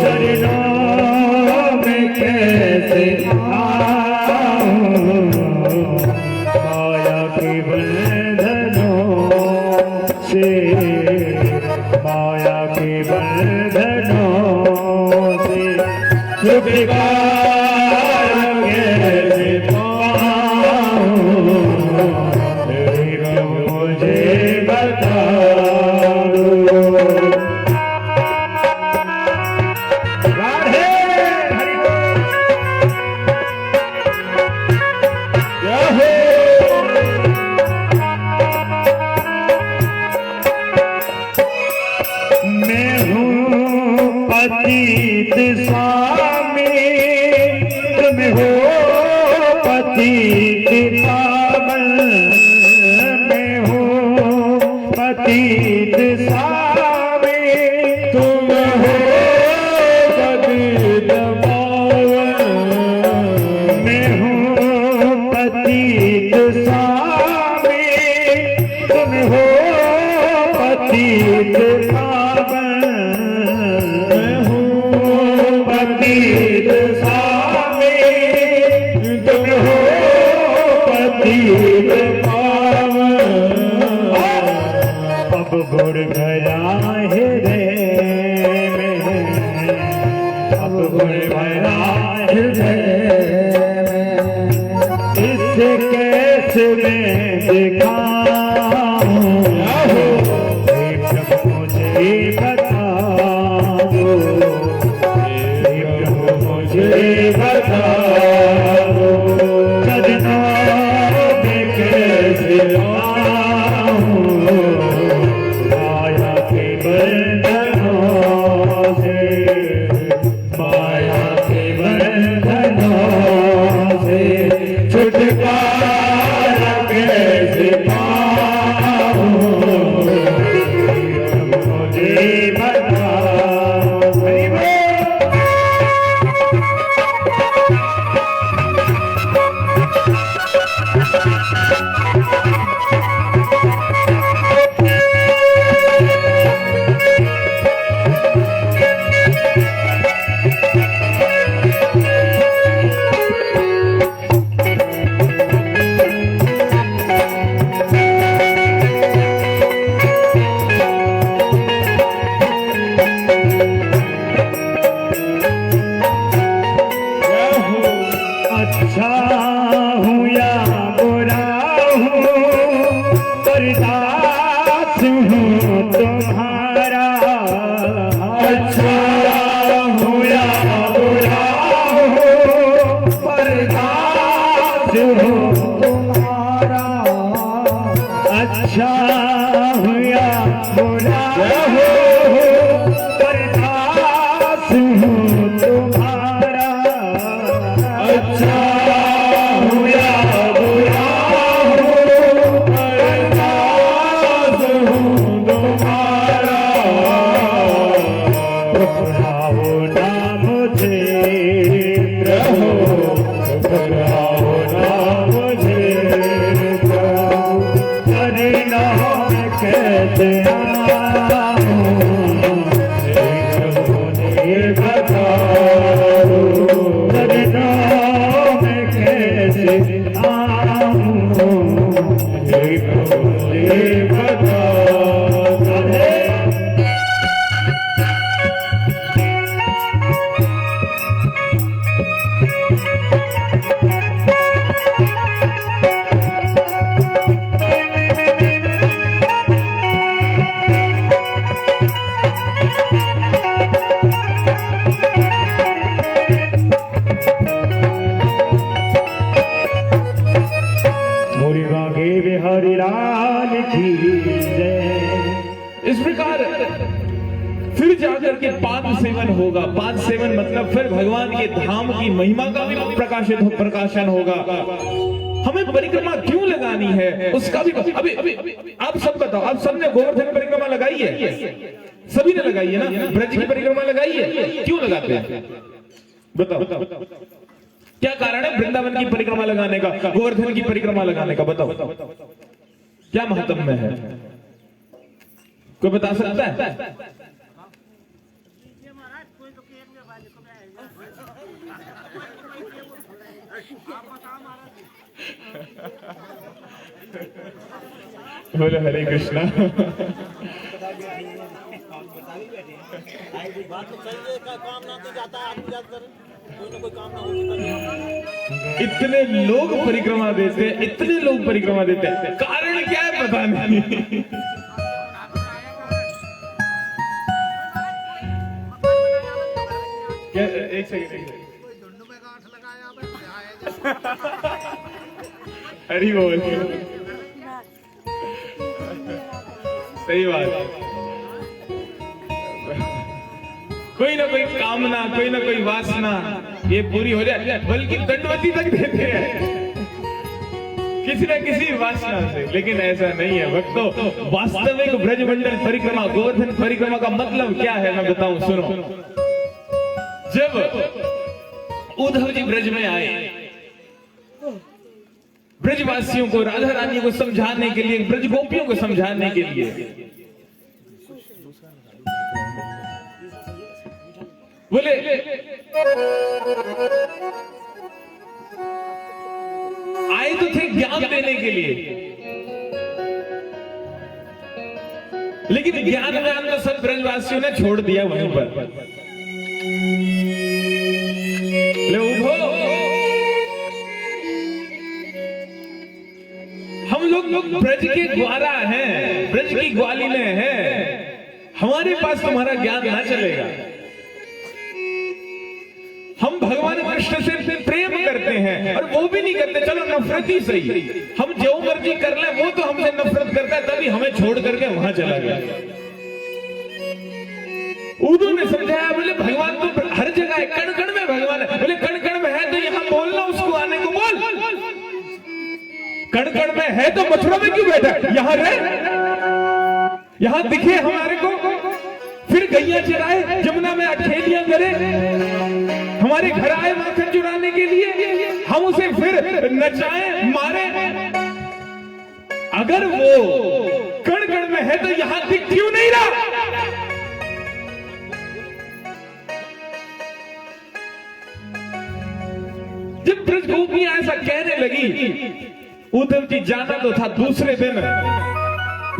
चरणों में कैसे आऊं, माया के बंधनों से, माया के बंधनों से छुटकारा कैसे पाऊं। पतित पावन मैं हूँ पतित सावे तुम हो पतित पावन मैं हूँ पतित सावे तुम हो पतित पावन मैं हूँ पतित सावे तुम हो पतित पावन अब गुड़ गया हृदय में अब गुड़ गया हृदय में इससे कैसे मैं दिखाऊं हे प्रभु मुझे बता दो हे प्रभु मुझे बता दो सजना में कैसे आऊं माया के बंधनों से माया के बंधनों से छुटकारा कैसे पाऊं मुझे बता हरि बोल। अच्छा हूँ या बुरा हूँ पर दास हूँ तुम्हारा अच्छा हूँ या बुरा हूँ पर दास हूँ तुम्हारा अच्छा हूँ या बुरा हूँ पर दास हूँ तुम्हारा अच्छा हूँ या बुरा हूँ पर दास हूँ तुम्हारा घबराओ ना मुझे प्रभु घबराओ ना मुझे प्रभु तेरे नाम कैसे आऊं हे प्रभु मुझे बता दो तेरे नाम कैसे आऊं हे प्रभु मुझे बता दो। मोरी बागे बिहारी लाल की जय। इस प्रकार फिर जाकर के पाद सेवन होगा। पाद सेवन मतलब फिर भगवान के धाम की महिमा का भी प्रकाशन होगा। हमें परिक्रमा क्यों लगानी है उसका भी अभी अभी आप सब बताओ। आप सबने गोवर्धन परिक्रमा लगाई है? सभी ने लगाई है ना? ब्रज की परिक्रमा लगाई है? क्यों लगाते हैं बताओ? क्या कारण है वृंदावन की परिक्रमा लगाने का, गोवर्धन की परिक्रमा लगाने का? बताओ क्या महत्व है? कोई बता सकता है? बोलो हरे कृष्णा। बात तो चल रही है, काम ना तो जाता है, आदमी जाता है, कोई ना कोई काम ना हो। इतने लोग परिक्रमा देते हैं, इतने लोग परिक्रमा देते हैं, कारण क्या है पता नहीं। क्या एक सेकंड हरी बोल। सही बात। कोई ना कोई कामना, कोई ना कोई वासना ये पूरी हो जाए, बल्कि दंडवती तक देते हैं। किसी न किसी वासना से, लेकिन ऐसा नहीं है भक्तों। वास्तविक ब्रजमंडल परिक्रमा, गोवर्धन परिक्रमा का मतलब क्या है मैं बताऊं, सुनो। जब उद्धव जी ब्रज में आए, ब्रजवासियों को, राधा रानी को समझाने के लिए, ब्रज गोपियों को समझाने के लिए, बोले आए तो थे ज्ञान देने के लिए, लेकिन ज्ञान व्यान तो सब ब्रजवासियों ने छोड़ दिया वहीं पर। ले उठो, हम लोग ब्रज के ग्वारा हैं, ब्रज की ग्वालिने हैं, हमारे पास तुम्हारा ज्ञान ना चलेगा। हम भगवान कृष्ण से प्रेम करते हैं, और वो भी नहीं करते, चलो नफरत ही सही, हम जो मर्जी कर ले, वो तो हमसे नफरत करता है, तभी हमें छोड़ करके वहां चला गया। उद्धव ने समझाया, बोले भगवान तो हर जगह है, कण कण में भगवान है। बोले कण कण में है तो यहां बोलना, उसको आने को बोल। कण कण में है तो मथुरा में क्यों बैठा, यहां रहे, यहां दिखे हमारे को, फिर गैया चराए, जमुना में अठेलियां करे, हमारे घर आए माखन चुराने के लिए, हम उसे फिर नचाए मारे। अगर वो कण कण में है तो यहां दिख क्यों नहीं रहा? जब ब्रज गोपियां ऐसा कहने लगी, उद्धव जी जाना तो था दूसरे दिन,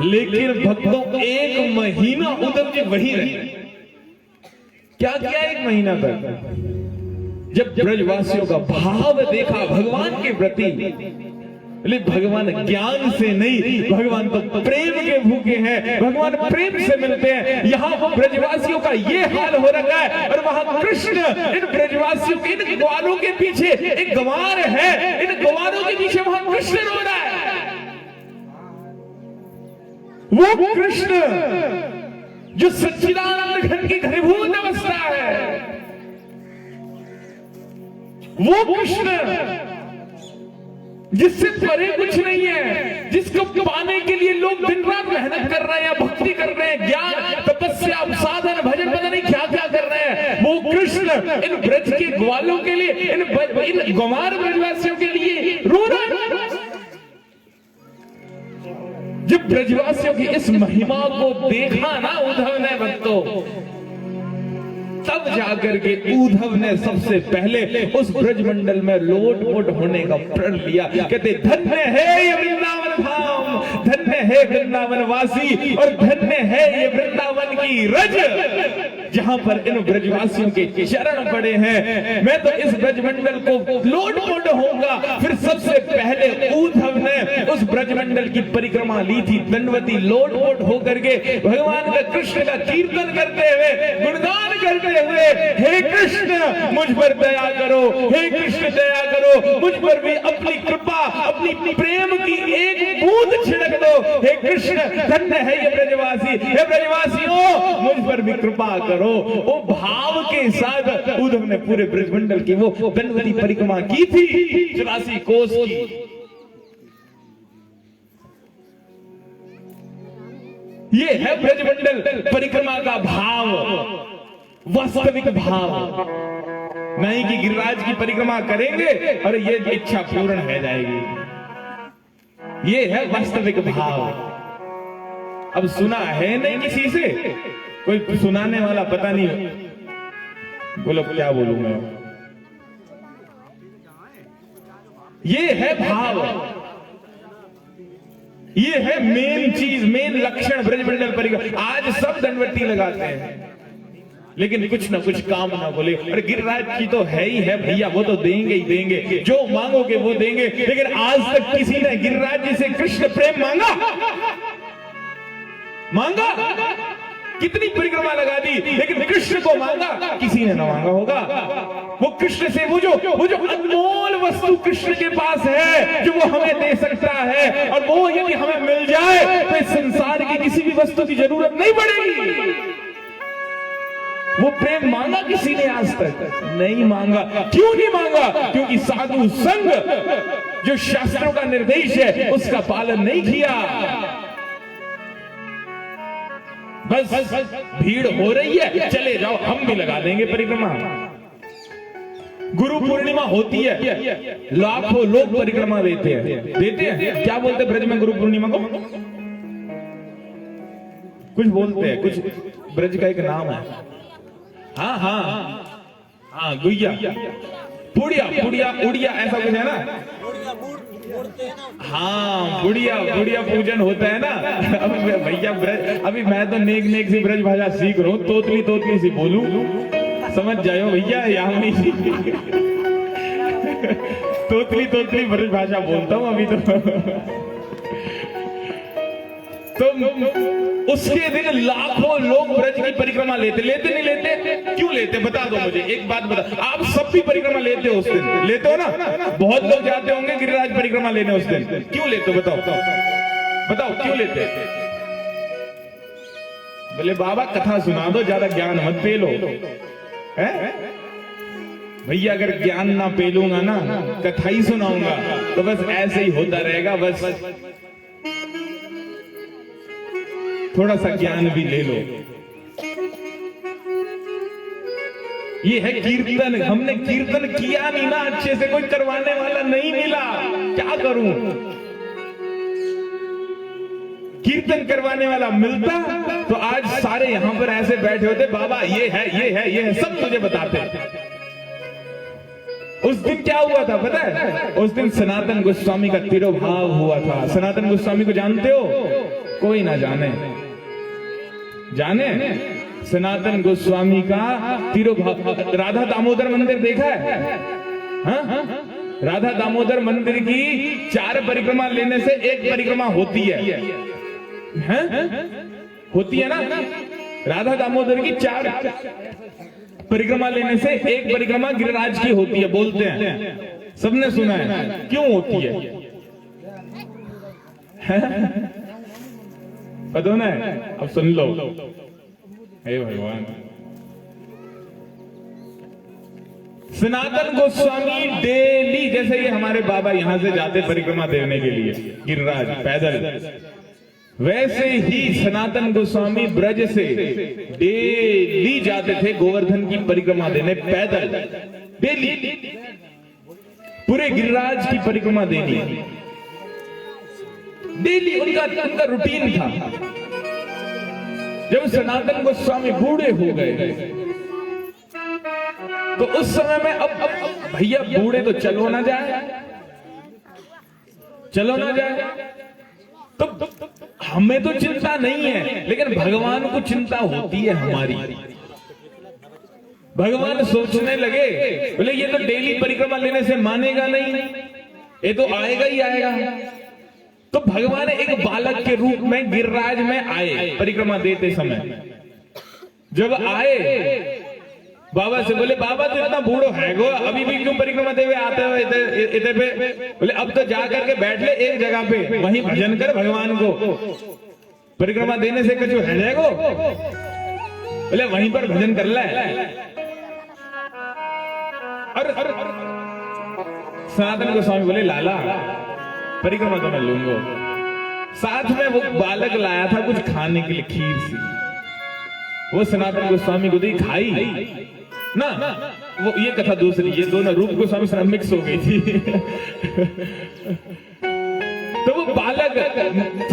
लेकिन भक्तों 1 महीना उद्धव जी वहीं रहे। क्या किया 1 महीना तक? जब ब्रजवासियों का भाव देखा भगवान के प्रति, भगवान ज्ञान से नहीं, भगवान तो प्रेम के भूखे हैं, भगवान प्रेम से मिलते हैं। यहाँ वो ब्रजवासियों का ये हाल हो रखा है, और वहां कृष्ण इन ब्रजवासियों के, इन ग्वालों के पीछे एक गंवार है, इन ग्वालों के पीछे वहां कृष्ण रो रहा है। वो कृष्ण जो सच्चिदानंद घन की घनीभूत अवस्था है, वो कृष्ण जिससे परे कुछ नहीं है, जिसको पाने के लिए लोग दिन रात मेहनत कर रहे हैं, भक्ति कर रहे हैं, ज्ञान तपस्या साधन भजन पता नहीं क्या क्या कर रहे हैं, वो कृष्ण इन ब्रज के ग्वालों के लिए, इन गंवार ब्रजवासियों के लिए रो रहा है। जब ब्रजवासियों की इस महिमा को देखा ना उद्धव ने भक्तों, तब जाकर के उद्धव ने सबसे पहले उस ब्रजमंडल में लोटपोट होने का प्रण लिया। कहते धन्य है ये वृंदावन धाम, धन्य है वृंदावन वासी, और धन्य है ये वृंदावन की रज, जहां पर इन ब्रजवासियों के चरण पड़े हैं। मैं तो इस ब्रजमंडल को लोटपोट होऊंगा। फिर सबसे पहले उद्धव ने उस ब्रजमंडल की परिक्रमा ली थी, दंडवती लोटपोट होकर के भगवान का, कृष्ण का कीर्तन करते हुए, गुणगान करते हुए, हे कृष्ण मुझ पर दया करो, हे कृष्ण दया करो, मुझ पर भी अपनी कृपा, अपनी प्रेम की एक बूंद छिड़क दो, हे कृष्ण धन्य है ये ब्रजवासी, हे ब्रजवासियों मुझ पर भी कृपा करो। वो भाव के साथ उद्धव ने पूरे ब्रजमंडल की वो दंडवती परिक्रमा की थी, 84 कोस की। ये है ब्रजमंडल परिक्रमा का भाव, वास्तविक भाव। नहीं कि गिरिराज की परिक्रमा करेंगे और ये इच्छा पूर्ण हो जाएगी, ये है वास्तविक भाव। अब सुना है नहीं किसी से, कोई सुनाने वाला पता नहीं, बोलो क्या बोलूं मैं। ये है भाव, ये है मेन चीज, मेन लक्षण ब्रजमंडल परिक्रमा। आज सब दंडवती लगाते हैं, लेकिन कुछ ना कुछ काम ना बोले। और गिरिराज की तो है ही है भैया, वो तो देंगे ही देंगे, जो मांगोगे वो देंगे। लेकिन आज तक किसी ने गिरिराज जी से कृष्ण प्रेम मांगा? कितनी परिक्रमा लगा दी, लेकिन कृष्ण को मांगा किसी ने ना मांगा होगा। वो कृष्ण से वो जो अनमोल वस्तु कृष्ण के पास है, जो वो हमें दे सकता है, और वो यदि हमें मिल जाए तो इस संसार की किसी भी वस्तु की जरूरत नहीं पड़ेगी। वो प्रेम मांगा किसी ने आज तक? नहीं मांगा। क्यों नहीं मांगा? क्योंकि साधु संग जो शास्त्रों का निर्देश है उसका पालन नहीं किया। बस भीड़ हो रही है, चले जाओ, हम भी लगा देंगे परिक्रमा। गुरु पूर्णिमा होती है, लाखों लोग परिक्रमा देते हैं। क्या बोलते हैं ब्रज में गुरु पूर्णिमा को? कुछ बोलते हैं, कुछ ब्रज का एक नाम है। हाँ हाँ हाँ, गुड़िया, पुड़िया, पुड़िया, उड़िया, ऐसा कुछ है ना? मुड़ते हैं ना। हाँ, बुढ़िया बुढ़िया पूजन होता है ना। अभी भैया ब्रज, अभी मैं तो नेक नेक सी ब्रज भाषा सीख रहा हूँ, तोतली तोतली सी बोलूं, समझ जाओ भैया। यामिनी तोतली तोतली ब्रज भाषा बोलता हूँ अभी तो उसके दिन लाखों लोग ब्रज की परिक्रमा लेते नहीं लेते? क्यों लेते? बता दो मुझे एक बात बता। आप सब भी परिक्रमा लेते हो उस दिन? लेते हो ना? बहुत लोग जाते होंगे गिरिराज परिक्रमा लेने उस दिन। क्यों लेते हो? बताओ क्यों लेते? बोले बाबा कथा सुना दो, ज्यादा ज्ञान मत पेलो। भैया अगर ज्ञान ना पेलूंगा ना, कथा ही सुनाऊंगा तो बस ऐसे ही होता रहेगा। बस थोड़ा सा ज्ञान भी ले लो। ये है कीर्तन। हमने कीर्तन किया नहीं ना अच्छे से, कोई करवाने वाला नहीं मिला, क्या करूं? कीर्तन करवाने वाला मिलता तो आज सारे यहां पर ऐसे बैठे होते, बाबा ये है, ये है, ये है, सब तुझे बताते। उस दिन क्या हुआ था पता है? उस दिन सनातन गोस्वामी का तिरोभाव हुआ था। सनातन गोस्वामी को जानते हो? कोई ना जाने सनातन गोस्वामी का तिरोभाव। राधा दामोदर मंदिर देखा है? हाँ? राधा दामोदर मंदिर की 4 परिक्रमा लेने से 1 परिक्रमा होती है। होती है ना? राधा दामोदर की 4 परिक्रमा लेने से 1 परिक्रमा गिरिराज की होती है, बोलते हैं, सबने सुना है। क्यों होती है? पता ना है? अब सुन लो। हे भगवान, सनातन गोस्वामी डेली, जैसे ये हमारे बाबा यहां से जाते परिक्रमा देने के लिए गिरिराज पैदल, वैसे ही सनातन गोस्वामी ब्रज से डेली जाते थे गोवर्धन की परिक्रमा देने पैदल। डेली पूरे गिरिराज की परिक्रमा देनी, डेली उनका रूटीन था। जब सनातन गोस्वामी बूढ़े हो गए तो उस समय में अब भैया बूढ़े तो चलो ना जाए, तो हमें तो चिंता नहीं है, लेकिन भगवान को चिंता होती है हमारी। भगवान सोचने लगे, बोले ये तो डेली परिक्रमा लेने से मानेगा नहीं, ये तो आएगा ही आएगा। तो भगवान एक बालक के रूप में गिरिराज में आए परिक्रमा देते समय। जब आए बाबा से बोले, बाबा तो इतना बूढ़ो है गो, अभी भी क्यों परिक्रमा देवे आते हो इधर पे? बोले अब तो जा करके बैठ ले एक जगह पे, वहीं भजन कर भगवान को, परिक्रमा देने से कुछ रह जाएगो। बोले वहीं पर भजन कर ले। और सनातन गोस्वामी बोले, लाला परिक्रमा तो मैं लूंगा। साथ में वो बालक लाया था कुछ खाने के लिए, खीर सी। वो सनातन गोस्वामी को दी, खाई ना। वो ये कथा दूसरी, ये दोनों रूप गोस्वामी से मिक्स हो गई थी। तो वो बालक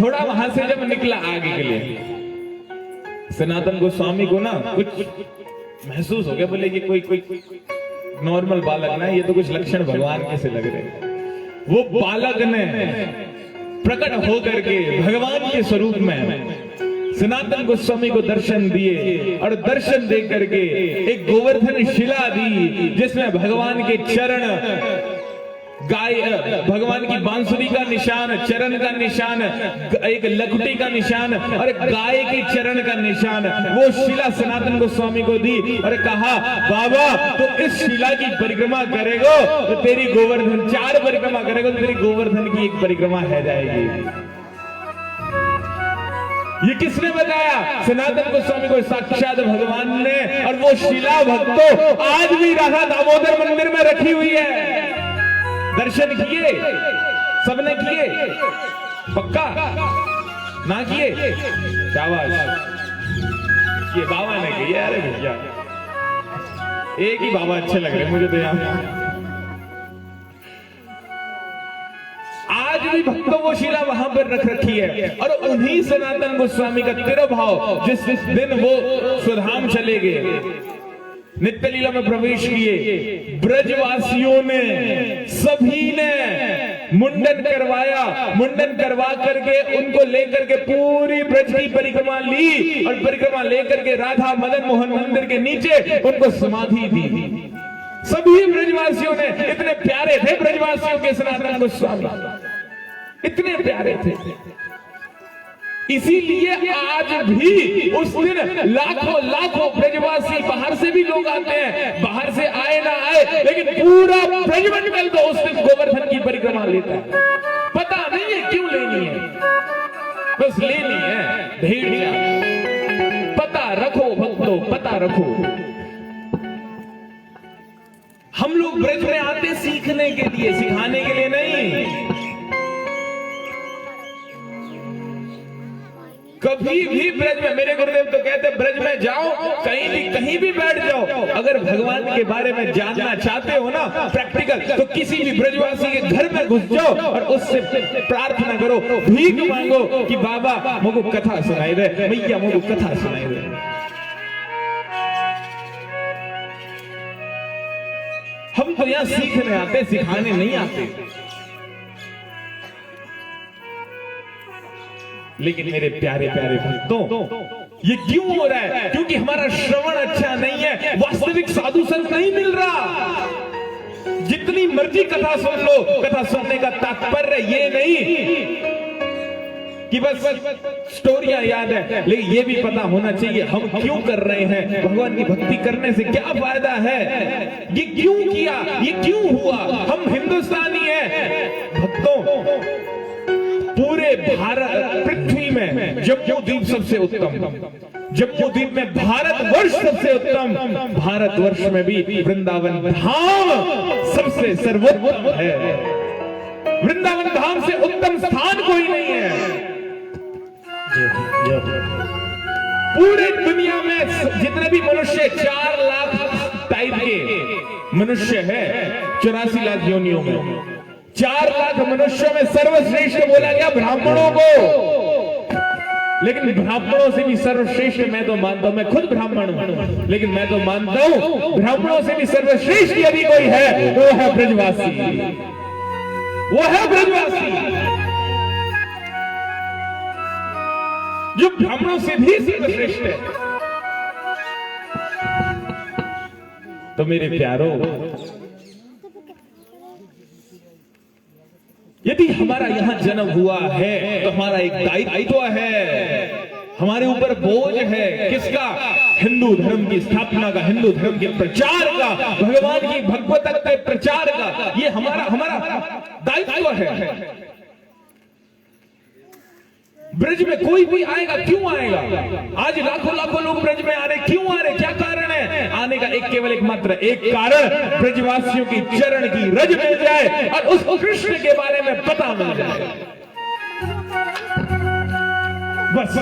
थोड़ा वहां से जब निकला आगे के लिए, सनातन गोस्वामी को ना कुछ महसूस हो गया। बोले ये कोई नॉर्मल बालक ना, ये तो कुछ लक्षण भगवान के से लग रहे। वो बालक ने प्रकट होकर के भगवान के स्वरूप में सनातन गोस्वामी को दर्शन दिए, और दर्शन दे करके एक गोवर्धन शिला दी, जिसमें भगवान के चरण, गाय, भगवान की बांसुरी का निशान, चरण का निशान, एक लकुटी का निशान और गाय के चरण का निशान, वो शिला सनातन गोस्वामी को दी और कहा, बाबा तो इस शिला की परिक्रमा करेगो तो तेरी गोवर्धन, 4 परिक्रमा करेगो तो तेरी गोवर्धन की एक परिक्रमा है जाएगी। ये किसने बताया? सनातन गोस्वामी को साक्षात भगवान ने। और वो शिला भक्तों आज भी राधा दामोदर मंदिर में रखी हुई है। दर्शन किए? सबने किए? पक्का ना किए? शाबाश, ये बाबा ने किया। अरे भैया एक ही बाबा अच्छे लग रहे मुझे तो यहाँ। आज भी भक्तों वो शिला वहां पर रख रखी है। और उन्हीं सनातन गोस्वामी का तिरुभाव जिस दिन वो सुधाम चले गए, नित्य लीला में प्रवेश किए, ब्रजवासियों ने सभी ने मुंडन करवाया। मुंडन करवा करके उनको लेकर के पूरी ब्रज की परिक्रमा ली और परिक्रमा लेकर के राधा मदन मोहन मंदिर के नीचे उनको समाधि दी। सभी ब्रजवासियों ने, इतने प्यारे थे ब्रजवासियों के सनातन गोस्वामी, इतने प्यारे थे। इसीलिए आज भी उस दिन लाखों लाखों ब्रजवासी, बाहर से भी लोग आते हैं, बाहर से आए ना आए, लेकिन पूरा ब्रजमंडल तो उस दिन गोवर्धन की परिक्रमा लेता है। पता नहीं है क्यों लेनी है, बस लेनी है। भेड़िया पता रखो भक्तों, पता रखो। हम लोग ब्रज में आते सीखने के लिए, सिखाने के लिए नहीं। कभी भी ब्रज में, मेरे गुरुदेव तो कहते ब्रज में जाओ, कहीं भी बैठ जाओ, अगर भगवान के बारे में जानना चाहते हो ना प्रैक्टिकल, तो किसी भी ब्रजवासी के घर में घुस जाओ और उससे प्रार्थना करो, भीख मांगो कि बाबा मुझको कथा सुनाई दे, मैया मुझको कथा सुनाई दे। हम तो यहां सीखने आते, सिखाने नहीं आते। लेकिन मेरे प्यारे प्यारे भक्तों, ये क्यों हो रहा है? क्योंकि हमारा श्रवण अच्छा नहीं है, वास्तविक साधु संत नहीं मिल रहा। जितनी मर्जी कथा सुन लो, कथा सुनने का तात्पर्य ये नहीं कि बस स्टोरियां याद है, लेकिन ये भी पता होना चाहिए हम क्यों कर रहे हैं, भगवान की भक्ति करने से क्या फायदा है, ये क्यों किया, ये क्यों हुआ। हम हिंदुस्तानी हैं भक्तों, पूरे भारत पृथ्वी में जम्मू द्वीप सबसे उत्तम, जम्मू द्वीप में भारतवर्ष सबसे उत्तम, भारतवर्ष में भी वृंदावन धाम सबसे सर्वोत्तम है। वृंदावन धाम से उत्तम स्थान कोई नहीं है। पूरे दुनिया में जितने भी मनुष्य, 4 लाख टाइप के मनुष्य है 84 लाख योनियों में, 4 लाख मनुष्यों में सर्वश्रेष्ठ बोला गया ब्राह्मणों को। लेकिन ब्राह्मणों से भी सर्वश्रेष्ठ मैं तो मानता हूं, मैं खुद ब्राह्मण हूं, लेकिन मैं तो मानता हूं ब्राह्मणों से भी सर्वश्रेष्ठ यदि कोई है तो वो है ब्रजवासी, वो है ब्रजवासी, जो ब्राह्मणों से भी सर्वश्रेष्ठ है। तो मेरे प्यारों, यदि हमारा यहां जन्म हुआ है तो हमारा एक दायित्व है, हमारे ऊपर बोझ है। किसका? हिंदू धर्म की स्थापना का, हिंदू धर्म के प्रचार का, भगवान की भगवत के प्रचार का। ये हमारा दायित्व है। ब्रज में कोई भी आएगा, क्यों आएगा? आज लाखों लाखों लोग ब्रज में आ रहे, क्यों आ रहे, क्या कारण है आने का? केवल एक मात्र एक कारण, ब्रजवासियों की चरण की रज मिल जाए और उस कृष्ण के बारे में पता मिल जाए, बस।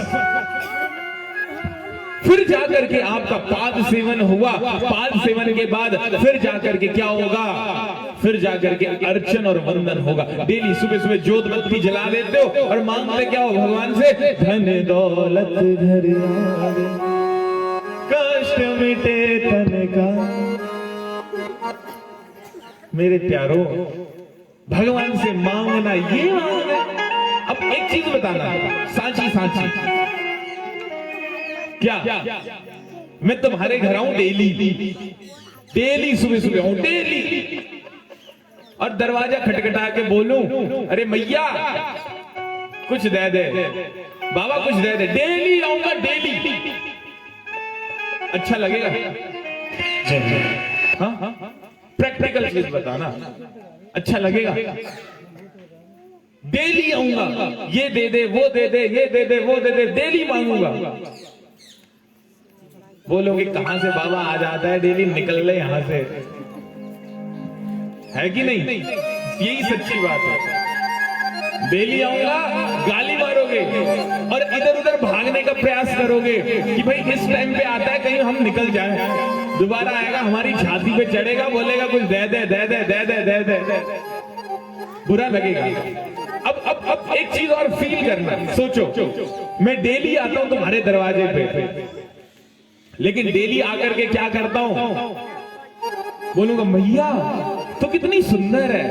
फिर जाकर के आपका पाद सेवन हुआ, पाद सेवन के बाद फिर जाकर के क्या होगा? फिर जाकर के अर्चन और वंदन होगा। डेली सुबह सुबह जोत बत्ती जला देते हो और मांगते क्या हो भगवान से? धन दौलत घर आवे, कष्ट मिटे तन का। मेरे प्यारों, भगवान से मांगना ये मांगना। अब एक चीज बताना, सांची सांची, क्या मैं तुम्हारे घर आऊं डेली सुबह सुबह आऊं डेली, और दरवाजा खटखटा के बोलूं, अरे मैया कुछ दे दे, बाबा कुछ दे दे, डेली आऊंगा डेली, अच्छा लगेगा? हाँ, प्रैक्टिकल चीज बताना, अच्छा लगेगा? डेली आऊंगा, ये दे दे, वो दे दे, ये दे दे, वो दे दे, डेली मांगूंगा। बोलोगे कहां से बाबा आ जाता है डेली, निकल ले यहां से, है कि नहीं? यही सच्ची बात है। डेली आऊंगा, गाली मारोगे और इधर उधर भागने का प्रयास करोगे कि भाई इस टाइम पे आता है कहीं हम निकल जाए, दोबारा आएगा हमारी छाती पे चढ़ेगा, बोलेगा कुछ दे दे दे दे दे दे दे दे दे, बुरा लगेगा। अब एक चीज और फील करना, सोचो मैं डेली आता हूं तुम्हारे दरवाजे पे, लेकिन डेली आकर के क्या करता हूं, बोलूंगा मैया तो कितनी सुंदर है,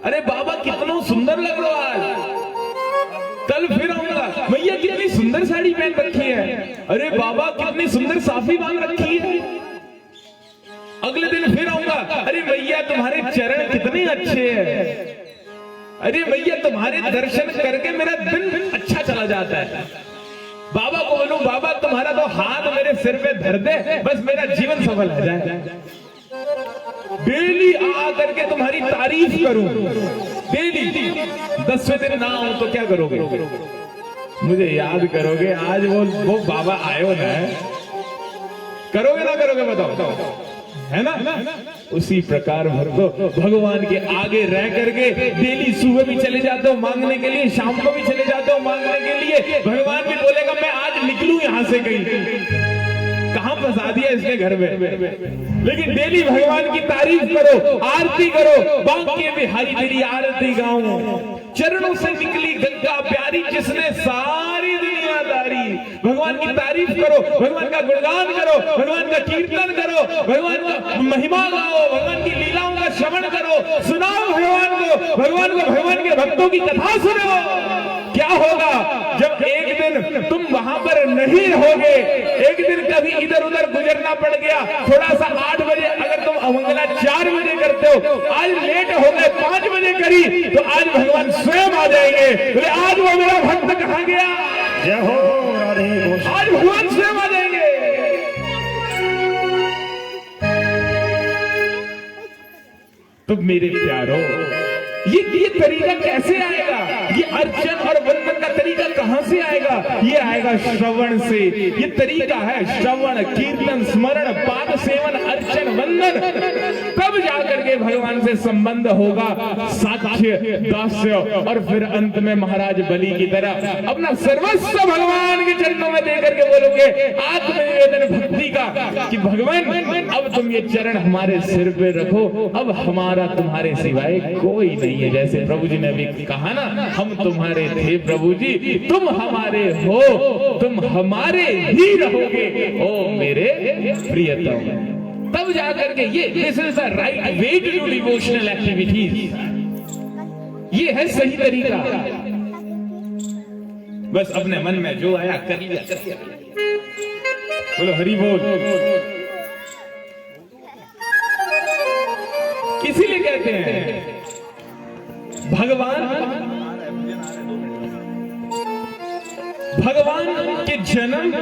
अरे बाबा कितना सुंदर लग रहा आज। कल फिर आऊंगा, मैया कितनी सुंदर साड़ी पहन रखी है, अरे बाबा कितनी सुंदर साफी बांध रखी है। अगले दिन फिर आऊंगा, अरे मैया तुम्हारे चरण कितने अच्छे हैं, अरे भैया तुम्हारे दर्शन करके मेरा दिन अच्छा चला जाता है। बाबा को बोलूं बाबा तुम्हारा तो हाथ मेरे सिर पे धर दे, बस मेरा जीवन सफल हो जाए। डेली आ करके तुम्हारी तारीफ करूं, डेली 10वें दिन ना आऊं तो क्या करोगे, मुझे याद करोगे, आज वो बाबा आयो ना, करोगे ना करोगे बताओ, है ना? उसी प्रकार भक्तों भगवान के आगे रह करके डेली सुबह भी चले जाते हो मांगने के लिए, शाम को भी चले जाते हो मांगने के लिए। भगवान भी बोलेगा मैं आज निकलूं यहां से, कहीं कहां फंसा दिया इसने घर में, लेकिन डेली भगवान की तारीफ करो, आरती करो, बांके बिहारी तेरी आरती गाऊं, चरणों से निकली गंगा प्यारी जिसने सारी दुनियादारी। भगवान की तारीफ करो, भगवान का गुणगान करो, भगवान का कीर्तन करो, भगवान का महिमा गाओ, भगवान की लीलाओं का श्रवण करो, सुनाओ भगवान के भक्तों की कथा सुनो। क्या होगा जब एक दिन तुम वहां पर नहीं रहोगे, एक दिन कभी इधर उधर गुजरना पड़ गया, थोड़ा सा 8 बजे अगर तुम अमंगला 4 बजे करते हो, आज लेट हो गए 5 बजे करी, तो आज भगवान स्वयं आ जाएंगे, बोले आज वो मेरा भक्त कहां गया, जय हो राधे गोविंद। आज भगवान स्वयं आ जाएंगे। तो मेरे प्यारों ये तरीका कैसे आएगा, ये अर्चन और वंदन का तरीका कहां से आएगा, ये आएगा श्रवण से। ये तरीका है श्रवण, कीर्तन, स्मरण, पाद सेवन, अर्चन, वंदन, तब जाकर के भगवान से संबंध होगा, साक्ष्य, दास्य, और फिर अंत में महाराज बलि की तरह अपना सर्वस्व भगवान के चरणों में देकर के बोलोगे आत्मनिवेदन भक्ति का कि भगवान अब तुम ये चरण हमारे सिर पे रखो, अब हमारा तुम्हारे सिवाय कोई नहीं है। जैसे प्रभु जी ने अभी कहा ना, हम तुम्हारे थे प्रभु जी, तुम हमारे हो, तुम हमारे ही रहोगे ओ मेरे प्रियतम। तब जाकर के ये this is the right way to do devotional activities, ये है सही तरीका। बस अपने मन में जो आया कर लिया, बोलो हरि बोल। इसीलिए कहते हैं भगवान के जन्म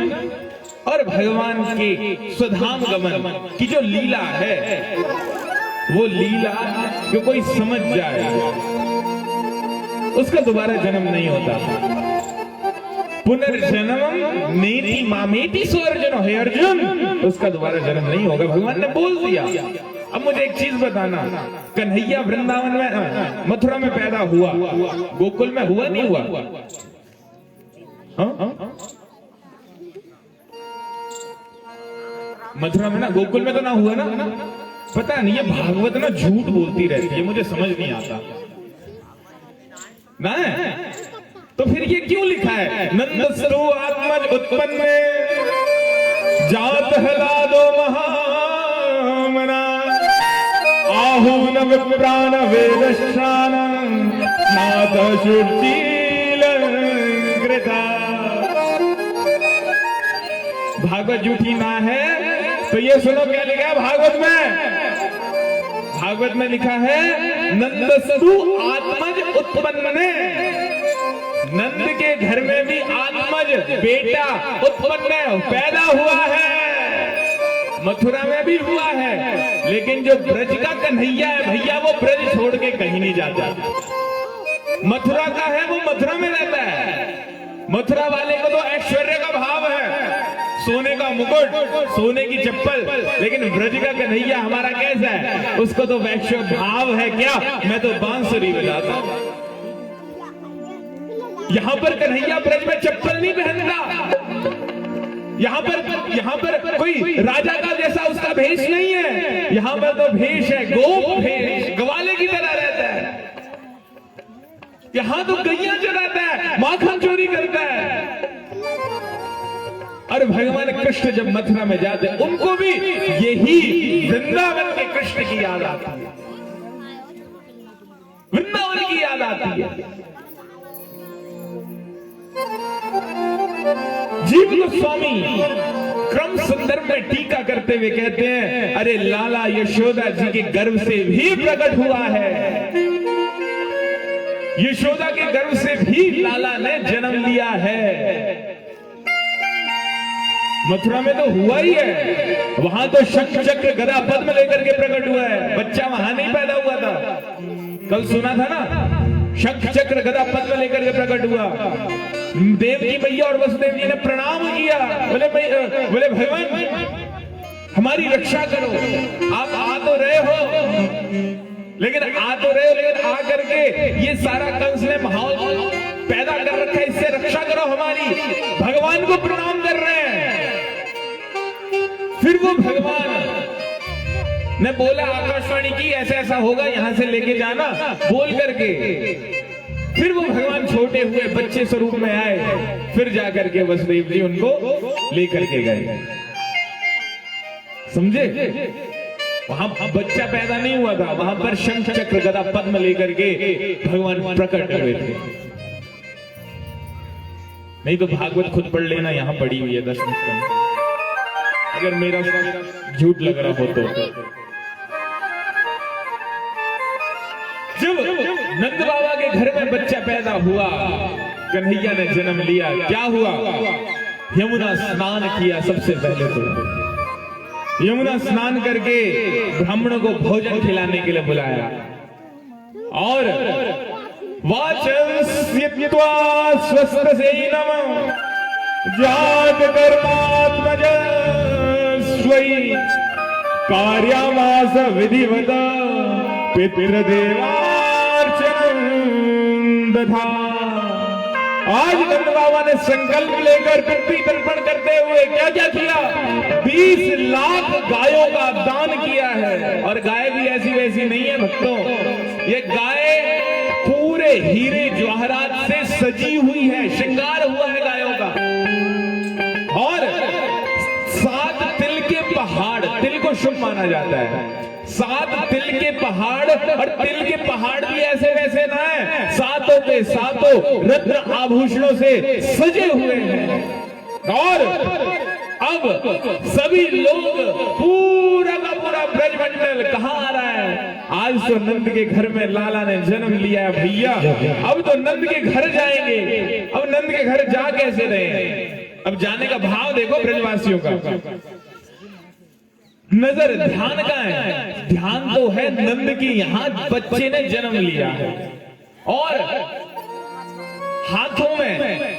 और भगवान के स्वधाम गमन की जो लीला है, वो लीला जो कोई समझ जाए उसका दोबारा जन्म नहीं होता। पुनर्जन्म नेति मामेति सुअर्जुन, हे अर्जुन, उसका दोबारा जन्म नहीं होगा। भगवान ने बोल दिया। अब मुझे एक चीज बताना, कन्हैया वृंदावन में मथुरा में पैदा हुआ, गोकुल में हुआ नहीं हुआ? मथुरा में ना, गोकुल में तो ना हुआ ना? पता नहीं, ये भागवत ना झूठ बोलती रहती है, मुझे समझ नहीं आता ना। तो फिर ये क्यों लिखा है, नंदस्तु आत्मज उत्पन्न जात हलादो महामना आहून विप्राण वेदश्रान नाथ शुचील कृता। भागवत झूठी ना है तो ये सुनो क्या लिखा है भागवत में। भागवत में लिखा है नंदस्तु आत्मज उत्पन्न, नंद के घर में भी आत्मज बेटा उत्पन्न पैदा हुआ है, मथुरा में भी हुआ है। लेकिन जो ब्रज का कन्हैया है भैया, वो ब्रज छोड़ के कहीं नहीं जाता। मथुरा का है वो मथुरा में रहता है। मथुरा वाले को तो ऐश्वर्य का भाव है, सोने का मुकुट, सोने की चप्पल, लेकिन ब्रज का कन्हैया हमारा कैसा है, उसको तो वैश्य भाव है। क्या मैं तो बांसुरी बजाता हूं। यहां पर कन्हैया ब्रज में चप्पल नहीं पहनता, यहां पर कोई राजा का जैसा उसका भेष नहीं है, यहां पर तो भेष है गोप भेष, ग्वाले की तरह रहता है। यहां तो गैया चुराता है, माखन चोरी करता है। और भगवान कृष्ण जब मथुरा में जाते उनको भी यही वृंदावन के कृष्ण की याद आती है, वृंदावन की याद आती है। जीव गोस्वामी क्रम संदर्भ में टीका करते हुए कहते हैं, अरे लाला यशोदा जी के गर्भ से भी प्रकट हुआ है, यशोदा के गर्भ से भी लाला ने जन्म लिया है। मथुरा में तो हुआ ही है, वहां तो शंख चक्र गदा पद्म लेकर के प्रकट हुआ है, बच्चा वहां नहीं पैदा हुआ था। कल सुना था ना, शंख चक्र गदा पद्म लेकर के प्रकट हुआ। देवकी मैया और वसुदेव जी ने प्रणाम किया, बोले भगवान हमारी रक्षा करो, आप आ तो रहे हो, लेकिन आ करके ये सारा कंस ने माहौल पैदा कर रखा है, इससे रक्षा करो हमारी। भगवान को प्रणाम कर रहे हैं। फिर वो भगवान ने बोला आकाशवाणी की ऐसा ऐसा होगा, यहां से लेके जाना बोल करके। फिर वो भगवान छोटे हुए बच्चे स्वरूप में आए, फिर जाकर के वसुदेव जी उनको लेकर के गए। समझे? वहां बच्चा पैदा नहीं हुआ था, वहां पर शंख चक्र गदा पद्म लेकर के भगवान प्रकट हुए थे। नहीं तो भागवत खुद पढ़ लेना, यहां पड़ी हुई है 10वें स्कंद, अगर मेरा झूठ लग रहा हो तो। जब नंद बाबा के घर में बच्चा पैदा हुआ, कन्हैया ने जन्म लिया, क्या हुआ? यमुना स्नान किया। सबसे पहले तो यमुना स्नान करके ब्राह्मणों को भोजन खिलाने के लिए बुलाया, और वाचस्यत्वा स्वस्तसेनम जात कर्मात्मज स्वयि कार्यामास विधिवत पितृदेवार्चनं दधा। आज नंद बाबा ने संकल्प लेकर पितृ तर्पण करते हुए क्या क्या किया? 20 लाख गायों का दान किया है। और गाय भी ऐसी वैसी नहीं है भक्तों, ये गाय पूरे हीरे जवाहरात से सजी हुई है, श्रृंगार हुआ है गायों का। और 7 तिल के पहाड़, तिल को शुभ माना जाता है, 7 तिल के पहाड़, और तिल के पहाड़ भी ऐसे वैसे ना है, 7 के 7 रत्न आभूषणों से सजे हुए हैं। और अब सभी लोग, पूरा का पूरा ब्रजमंडल कहां आ रहा है? आज तो नंद के घर में लाला ने जन्म लिया है भैया, अब तो नंद के घर जाएंगे। अब नंद के घर जा कैसे रहे? अब जाने का भाव देखो ब्रजवासियों का, नजर ध्यान का है। ध्यान तो है नंद की, यहां बच्चे ने जन्म लिया है, और हाथों में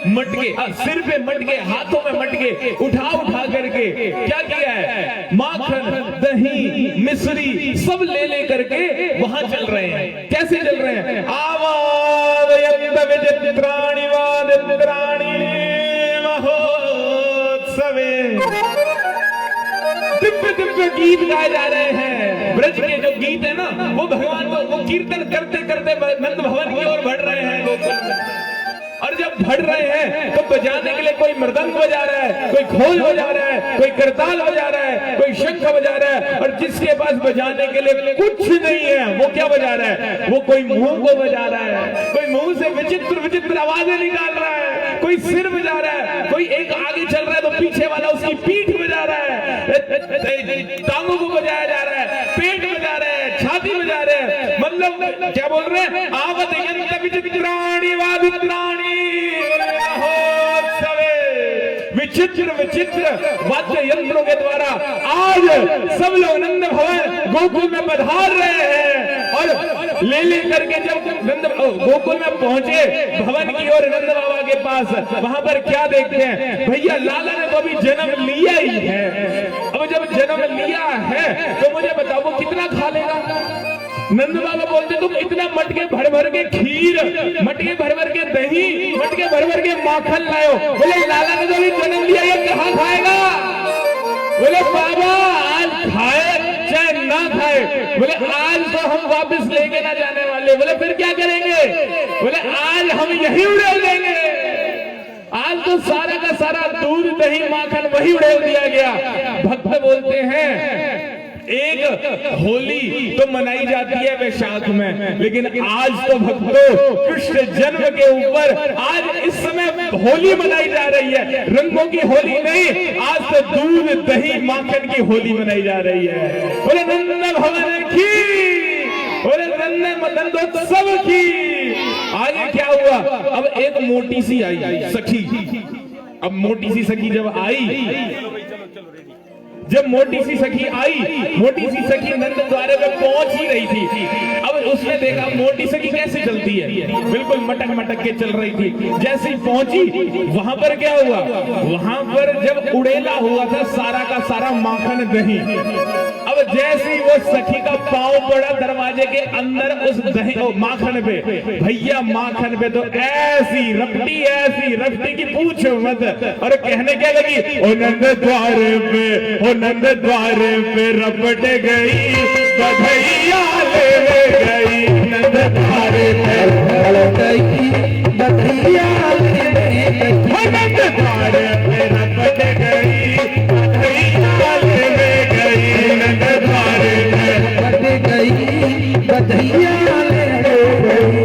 मटके, सिर पे मटके, हाथों में मटके उठा करके क्या किया है? माखन, दही, मिश्री सब ले करके वहां चल रहे हैं। कैसे चल रहे हैं? आवादयन्त विचित्राणि वादित्राणि महोत्सवे, दिव्य दिव्य गीत गाए जा रहे हैं। ब्रज के जो गीत है ना, वो भगवान को वो कीर्तन करते करते नंद भवन की ओर बढ़ रहे हैं गोकुल में। और जब बढ़ रहे हैं तो बजाने के लिए कोई मृदंग बजा रहा है, कोई खोल बजा रहा है, कोई करताल बजा रहा है, कोई शंख बजा रहा है, और जिसके पास बजाने के लिए कुछ नहीं है वो क्या बजा रहा है? वो कोई मुंह को बजा रहा है, कोई मुंह से विचित्र विचित्र आवाजें निकाल रहा है, कोई सिर बजा रहा है, कोई एक आगे चल रहा है तो पीछे वाला उसकी पीठ बजा रहा है, टांगों को बजाया जा रहा है, पेट बजा रहे हैं, छाती बजा रहे हैं। मतलब क्या बोल रहे हैं? आवदयन्त विचित्राणि वादित्राणि महोत्सवे, विचित्र विचित्र वाद्य यंत्रों के द्वारा आज सब लोग नंद भवन गोकुल में पधार रहे हैं। और ले करके जब नंद गोकुल में पहुंचे भवन की ओर नंद बाबा के पास, वहां पर क्या देखते हैं भैया, लाला ने तो अभी जन्म लिया ही है। अब जब जन्म लिया है तो मुझे बताओ वो कितना खा लेगा। नंद बाबा बोलते तुम इतना मटके भर भर के खीर, मटके भर भर के दही, मटके भर भर के माखन लाओ। बोले लाला ने तो अभी जन्म लिया, ये कहाँ खाएगा। बोले बाबा आज खाए चाहे ना खाए, बोले आज तो हम वापस लेके ना जाने वाले। बोले फिर क्या करेंगे। बोले आज हम यही उड़ेल देंगे। आज तो सारा का सारा दूध दही माखन वही उड़ेल दिया गया। भक्त बोलते हैं एक होली तो मनाई जाती है वैशाख में, लेकिन आज तो भक्तों कृष्ण जन्म के ऊपर आज इस समय होली मनाई जा रही है। रंगों की होली नहीं, आज तो दूध दही माखन की होली मनाई जा रही है। बोले नंद भवन की, बोले नंदोत्सव की। आगे क्या हुआ, अब एक मोटी सी आई सखी। अब मोटी सी सखी जब आई, जब मोटी सी सखी आई, मोटी सी सखी नंद द्वारे पे पहुंच ही रही थी। अब उसने देखा मोटी सखी कैसे चलती है, बिल्कुल मटक मटक के चल रही थी। जैसे ही पहुंची वहां पर क्या हुआ, वहां पर जब उड़ेला हुआ था सारा का सारा माखन दही। अब जैसे ही वो सखी का पांव पड़ा दरवाजे के अंदर उस दही माखन पे, भैया माखन पे तो ऐसी रपटी की पूछो मत। और कहने क्या लगी, ओ नंद द्वारे पे, ओ नंद द्वारे पे रपट गई बधैया ले गई। नंद द्वारे पे रपट गई बधैया ले गई। नंद द्वारे पे रपट गई बधैया ले गई। नंद द्वारे पे रपट गई बधैया ले गई।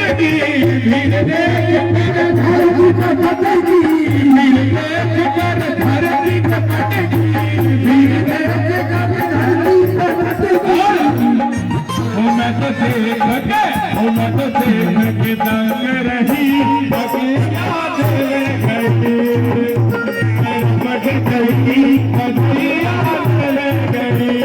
फटेगी, धीरे कर धरती न फटेगी, धीरे कर धरती न फटेगी, धीरे कर धरती न फटेगी। मैं तो देख के, मैं तो देख के दंग रही, बाकी याद रह गई, बढ़ गई, बाकी याद रह गई।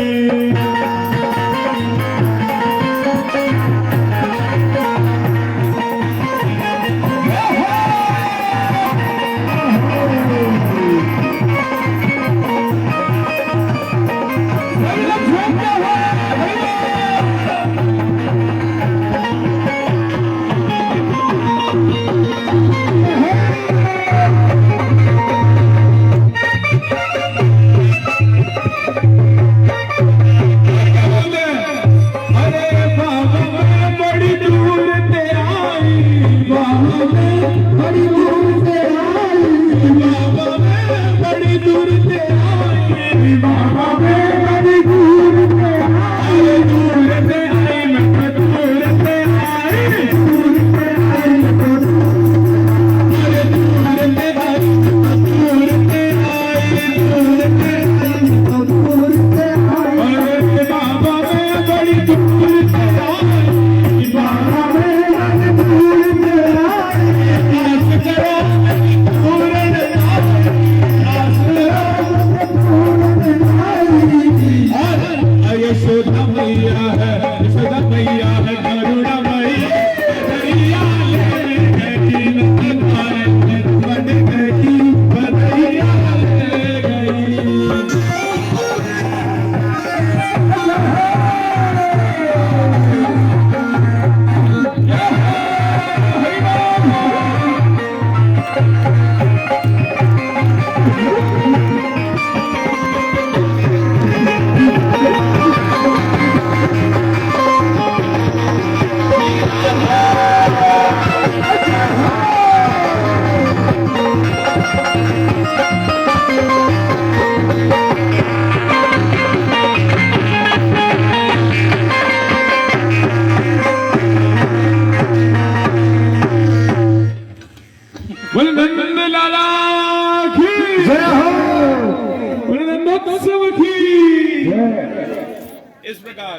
इस प्रकार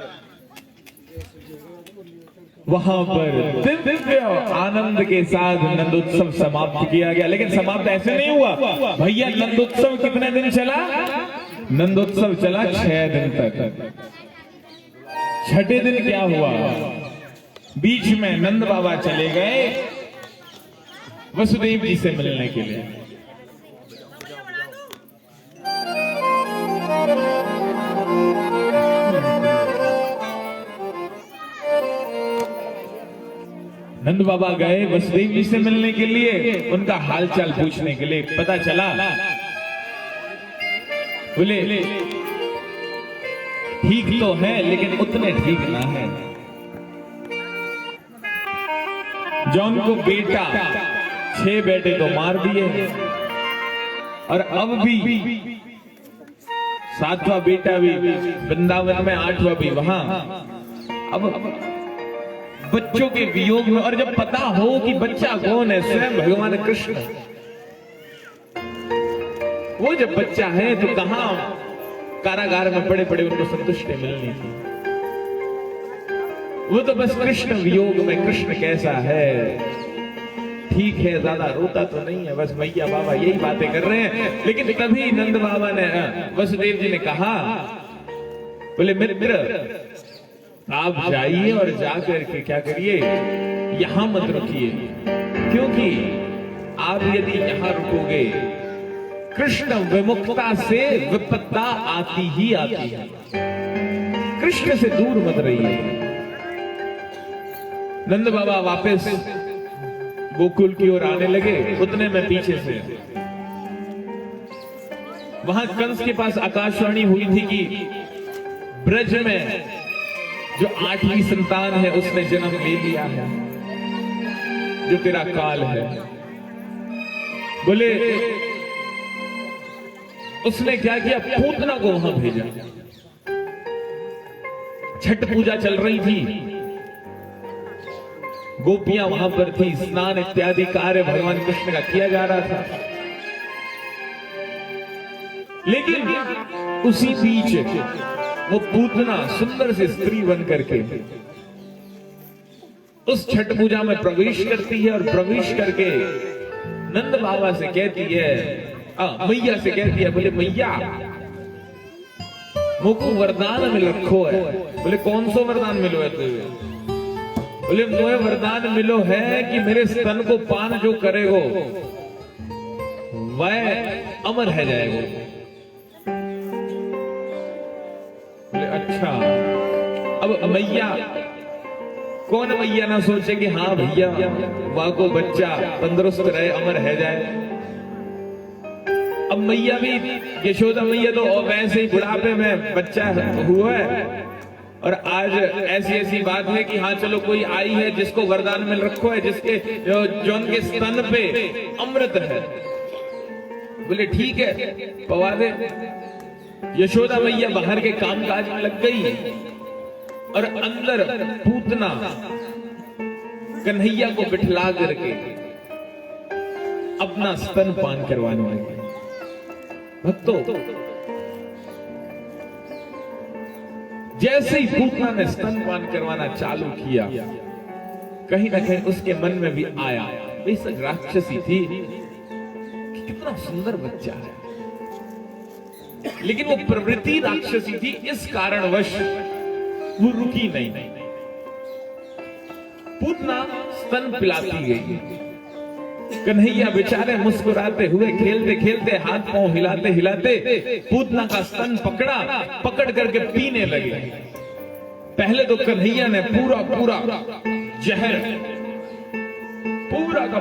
वहां पर दिव्य आनंद के साथ नंदोत्सव समाप्त किया गया। लेकिन समाप्त ऐसे नहीं हुआ भैया। नंदोत्सव कितने दिन चला? नंदोत्सव चला 6 दिन तक। छठे दिन क्या हुआ? बीच में नंद बाबा चले गए वसुदेव जी से मिलने के लिए। नंद बाबा गए वसुदेव जी से मिलने के लिए, उनका हालचाल पूछने के लिए। पता चला बोले ठीक तो है लेकिन उतने ठीक ना है। जॉन को बेटा 6 बेटे तो मार दिए और अब भी 7वां बेटा भी वृंदावन में, 8वां भी वहां। अब बच्चों के वियोग में, और जब पता हो कि बच्चा कौन है, स्वयं भगवान कृष्ण, वो जब बच्चा है तो कहां कारागार में पड़े पड़े उनको संतुष्टि मिलनी थी। वो तो बस कृष्ण वियोग में, कृष्ण कैसा है, ठीक है, ज्यादा रोता तो नहीं है, बस भैया बाबा यही बातें कर रहे हैं। लेकिन तभी नंद बाबा ने, वसुदेव जी ने कहा, बोले मित्र आप जाइए और जाकर के क्या करिए, यहां मत रुकिए, क्योंकि आप यदि यहां रुकोगे कृष्ण विमुखता से विपत्ता आती ही आती है। कृष्ण से दूर मत रहिए। नंद बाबा वापस गोकुल की ओर आने लगे। उतने में पीछे से वहां कंस के पास आकाशवाणी हुई थी कि ब्रज में जो 8वीं संतान है उसने जन्म ले लिया है, जो तेरा काल है। बोले उसने क्या किया, पूतना को वहां भेजा। छठ पूजा चल रही थी, गोपियां वहां पर थी, स्नान इत्यादि कार्य भगवान कृष्ण का किया जा रहा था। लेकिन उसी बीच वो पूतना सुंदर सी स्त्री बन करके उस छठ पूजा में प्रवेश करती है, और प्रवेश करके नंद बाबा से कहती है, मैया से कहती है, बोले मैया मुझको वरदान मिल रखो है। बोले कौन सो वरदान मिलो है तुझे? बोले मुझे वरदान मिलो है कि मेरे स्तन को पान जो करेगो वह अमर है जाएगो। बोले अच्छा। अब मैया, कौन मैया ना सोचे कि हाँ भैया वाह को बच्चा तंदुरुस्त रहे, अमर है जाए। अब मैया भी, यशोदा मैया तो वैसे ही बुढ़ापे में बच्चा हुआ है, और आज ऐसी ऐसी बात है कि हाँ चलो कोई आई है जिसको वरदान मिल रखो है, जिसके जो उनके स्तन पे अमृत है। बोले ठीक है पवा दे। यशोदा मैया बाहर के कामकाज में लग गई, और अंदर पूतना कन्हैया को बिठला करके अपना स्तन पान करवाने लगी। भक्तों, जैसे ही पूतना ने स्तन पान करवाना चालू किया, कहीं ना कहीं उसके मन में भी आया, बेशक राक्षसी थी कि कितना सुंदर बच्चा है, लेकिन वो प्रवृत्ति राक्षसी थी, इस कारणवश वो रुकी नहीं। पूतना स्तन पिलाती गई, कन्हैया बेचारे मुस्कुराते हुए, खेलते खेलते, हाथ पांव हिलाते हिलाते पूतना का स्तन पकड़ करके पीने लगे। पहले तो कन्हैया ने पूरा का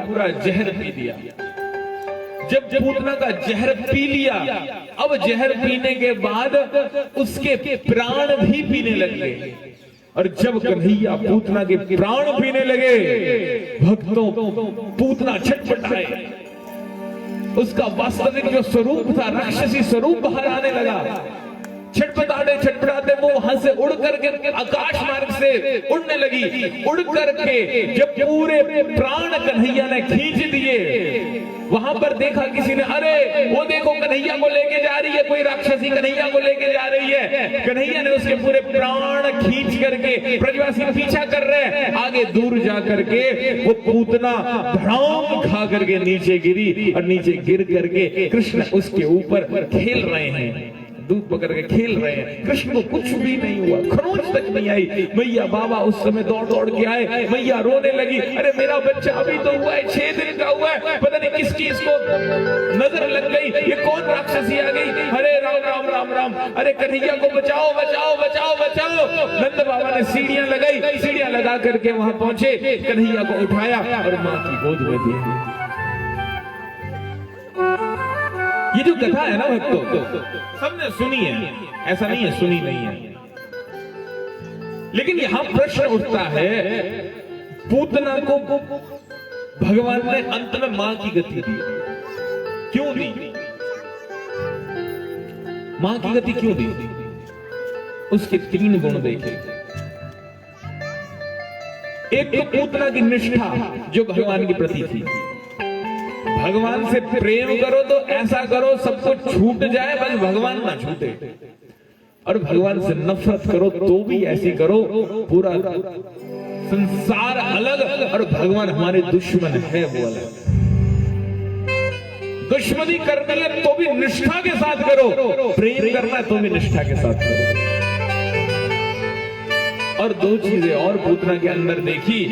पूरा जहर पी दिया। जब पूतना का जहर पी लिया, अब जहर पीने के बाद उसके प्राण भी पीने लगे, और जब कन्हैया पूतना के प्राण पीने लगे, भक्तों पूतना छटपटाए, उसका वास्तविक जो स्वरूप था, राक्षसी स्वरूप बाहर आने लगा। छटपटाते वो वहां से उड़ करके आकाश मार्ग से उड़ने लगी। उड़ करके जब पूरे प्राण कन्हैया ने खींच दिए, वहां पर देखा किसी ने, अरे वो देखो कन्हैया को लेके जा रही है, कोई राक्षसी कन्हैया को लेके जा रही है। कन्हैया ने उसके पूरे प्राण खींच करके, ब्रजवासी पीछा कर रहे हैं, आगे दूर जा करके वो पूतना धड़ाम खा करके नीचे गिरी, और नीचे गिर करके कृष्ण उसके ऊपर खेल रहे हैं, दूध पकड़ के खेल रहे हैं। कृष्ण को कुछ भी नहीं हुआ, खरोंच तक नहीं आई। मैया बाबा उस समय दौड़ दौड़ के आए, मैया रोने लगी, अरे मेरा बच्चा अभी तो हुआ है, 6 दिन का हुआ है, पता नहीं किसकी इसको नजर लग गई, ये कौन राक्षसी आ गई, अरे राम राम राम राम, अरे कन्हैया को बचाओ बचाओ बचाओ बचाओ। नंद बाबा ने सीढ़ियां लगाई, सीढ़ियां लगा करके वहां पहुंचे, कन्हैया को उठाया और मां की गोद में दिया। ये जो कथा है ना भक्तों, सबने सुनी है, ऐसा नहीं है सुनी नहीं है, लेकिन यहां प्रश्न उठता है, पूतना को भगवान ने अंत में मां की गति दी, क्यों दी? मां की गति क्यों दी? उसके 3 गुण देखे। एक तो पूतना की निष्ठा जो भगवान के प्रति थी, भगवान से प्रेम करो तो ऐसा करो सब कुछ छूट जाए, बस भगवान ना छूटे, और भगवान से नफरत करो तो भी ऐसी करो पूरा संसार अलग और भगवान हमारे दुश्मन है वो अलग। दुश्मनी करनी है तो भी निष्ठा के साथ करो, प्रेम करना है तो भी निष्ठा के साथ करो। और 2 चीजें और पूतना के अंदर देखी,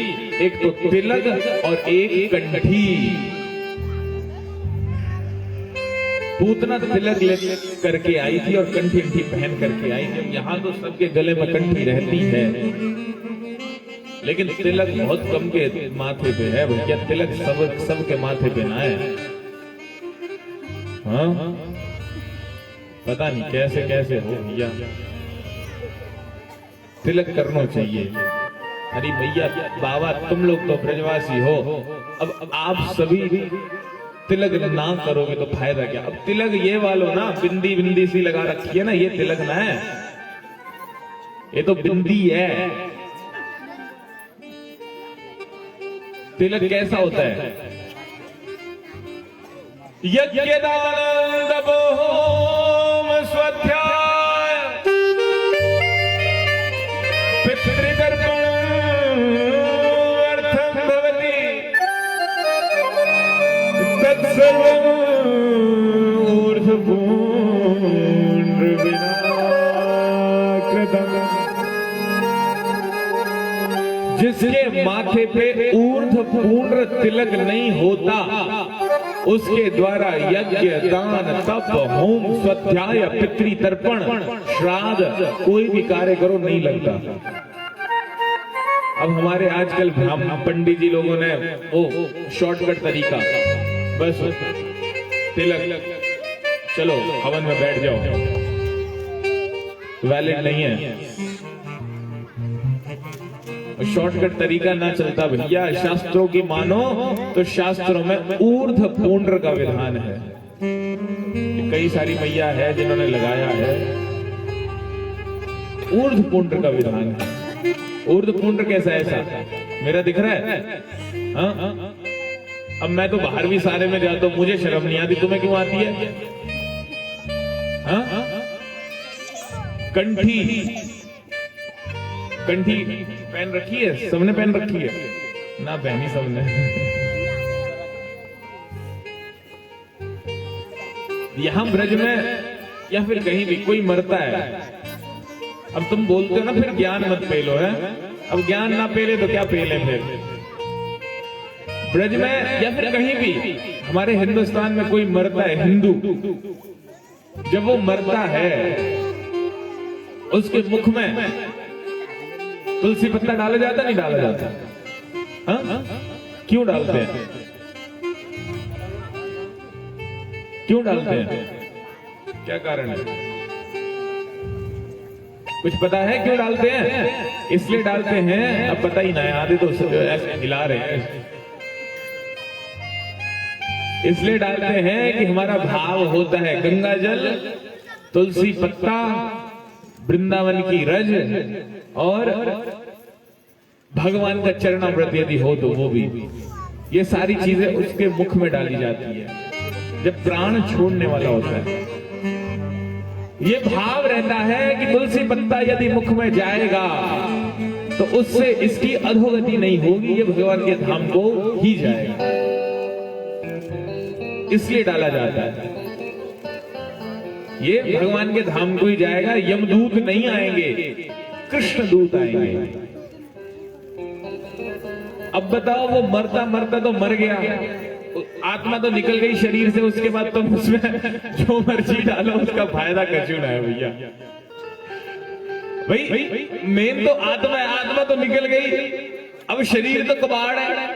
एक तो तिलक और एक कंठी। पूतना तिलक ले करके आई थी और कंठी पहन करके आई थी। यहाँ तो सबके गले में कंठी रहती है, लेकिन तिलक बहुत कम के माथे पे है भैया, तिलक सबके माथे पे ना है। हाँ पता नहीं कैसे कैसे हो भैया, तिलक करना चाहिए। अरे भैया बाबा तुम लोग तो ब्रजवासी हो, अब आप सभी तिलक ना करोगे तो फायदा क्या? अब तिलक ये वालो ना, बिंदी बिंदी सी लगा रखी है ना, ये तिलक ना है, ये तो बिंदी है। तिलक कैसा होता है? यज्ञदान तपोहोम स्वाध्याय पितृतर्पण अर्थम भवति तत्सर्वम् ऊर्ध्वपुण्ड्र विना कृतम्। जिसके माथे पे ऊर्ध्वपुण्ड्र तिलक नहीं होता उसके द्वारा यज्ञ दान तप होम स्वाध्याय पितृतर्पण श्राद्ध कोई भी कार्य करो नहीं लगता। अब हमारे आजकल पंडित जी लोगों ने वो शॉर्टकट तरीका, बस तिलक चलो हवन में बैठ जाओ, वैलिड नहीं है। शॉर्टकट तरीका ना चलता भैया, शास्त्रों की मानो तो शास्त्रों में ऊर्ध्व पुण्ड्र का विधान है। कई सारी मैया है जिन्होंने लगाया है ऊर्ध्व पुण्ड्र का विधान है। ऊर्ध्व पुण्ड्र कैसा है? ऐसा मेरा दिख रहा है? हाँ? अब मैं तो बाहर भी सारे में जाता हूं, मुझे शर्म नहीं आती, तुम्हें क्यों आती है? हाँ? कंठी पहन रखी है सबने? पहन रखी है ना? पहनी सबने। यहां ब्रज में या फिर कहीं भी कोई मरता है, अब तुम बोलते हो ना फिर ज्ञान मत पेलो है। अब ज्ञान ना पेले तो क्या पेले? फिर ब्रज में या फिर कहीं भी हमारे हिंदुस्तान में कोई मरता है, हिंदू, जब वो मरता है उसके मुख में तुलसी पत्ता डाला जाता नहीं डाला जाता? हाँ? क्यों डालते हैं? क्यों डालते हैं? क्या कारण है? कुछ पता है क्यों डालते हैं? इसलिए डालते हैं, अब पता ही ना है, आधे तो ऐसे हिला रहे हैं। इसलिए डालते हैं कि हमारा भाव होता है गंगा जल, तुलसी पत्ता, वृंदावन की रज और भगवान का चरणामृत यदि हो तो वो भी। ये सारी चीजें उसके मुख में डाली जाती है जब प्राण छोड़ने वाला होता है। ये भाव रहता है कि तुलसी पत्ता यदि मुख में जाएगा तो उससे इसकी अधोगति नहीं होगी, ये भगवान के धाम को ही जाएगा, इसलिए डाला जाता है। ये भगवान के धाम को ही जाएगा, यमदूत नहीं आएंगे, कृष्ण दूत आएंगे। अब बताओ वो मरता मरता तो मर गया, आत्मा तो निकल गई शरीर से, उसके बाद तुम उसमें जो मर्जी डालो उसका फायदा कचू ना है भैया। भाई मेन तो आत्मा है, आत्मा तो निकल गई, अब शरीर तो कबाड़ है,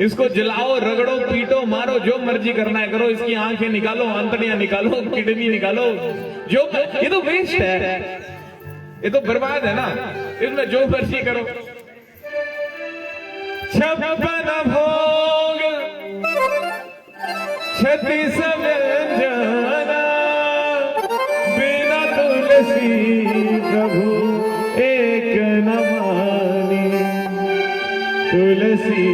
इसको जलाओ, रगड़ो, पीटो, मारो, जो मर्जी करना है करो, इसकी आंखें निकालो, आंतड़ियां निकालो, किडनी निकालो, जो ये तो वेस्ट है, ये तो बर्बाद है ना, इसमें जो मर्जी करो। छप्पन भोग 36 व्यंजना, बिना तुलसी प्रभु एक न मानी, तुलसी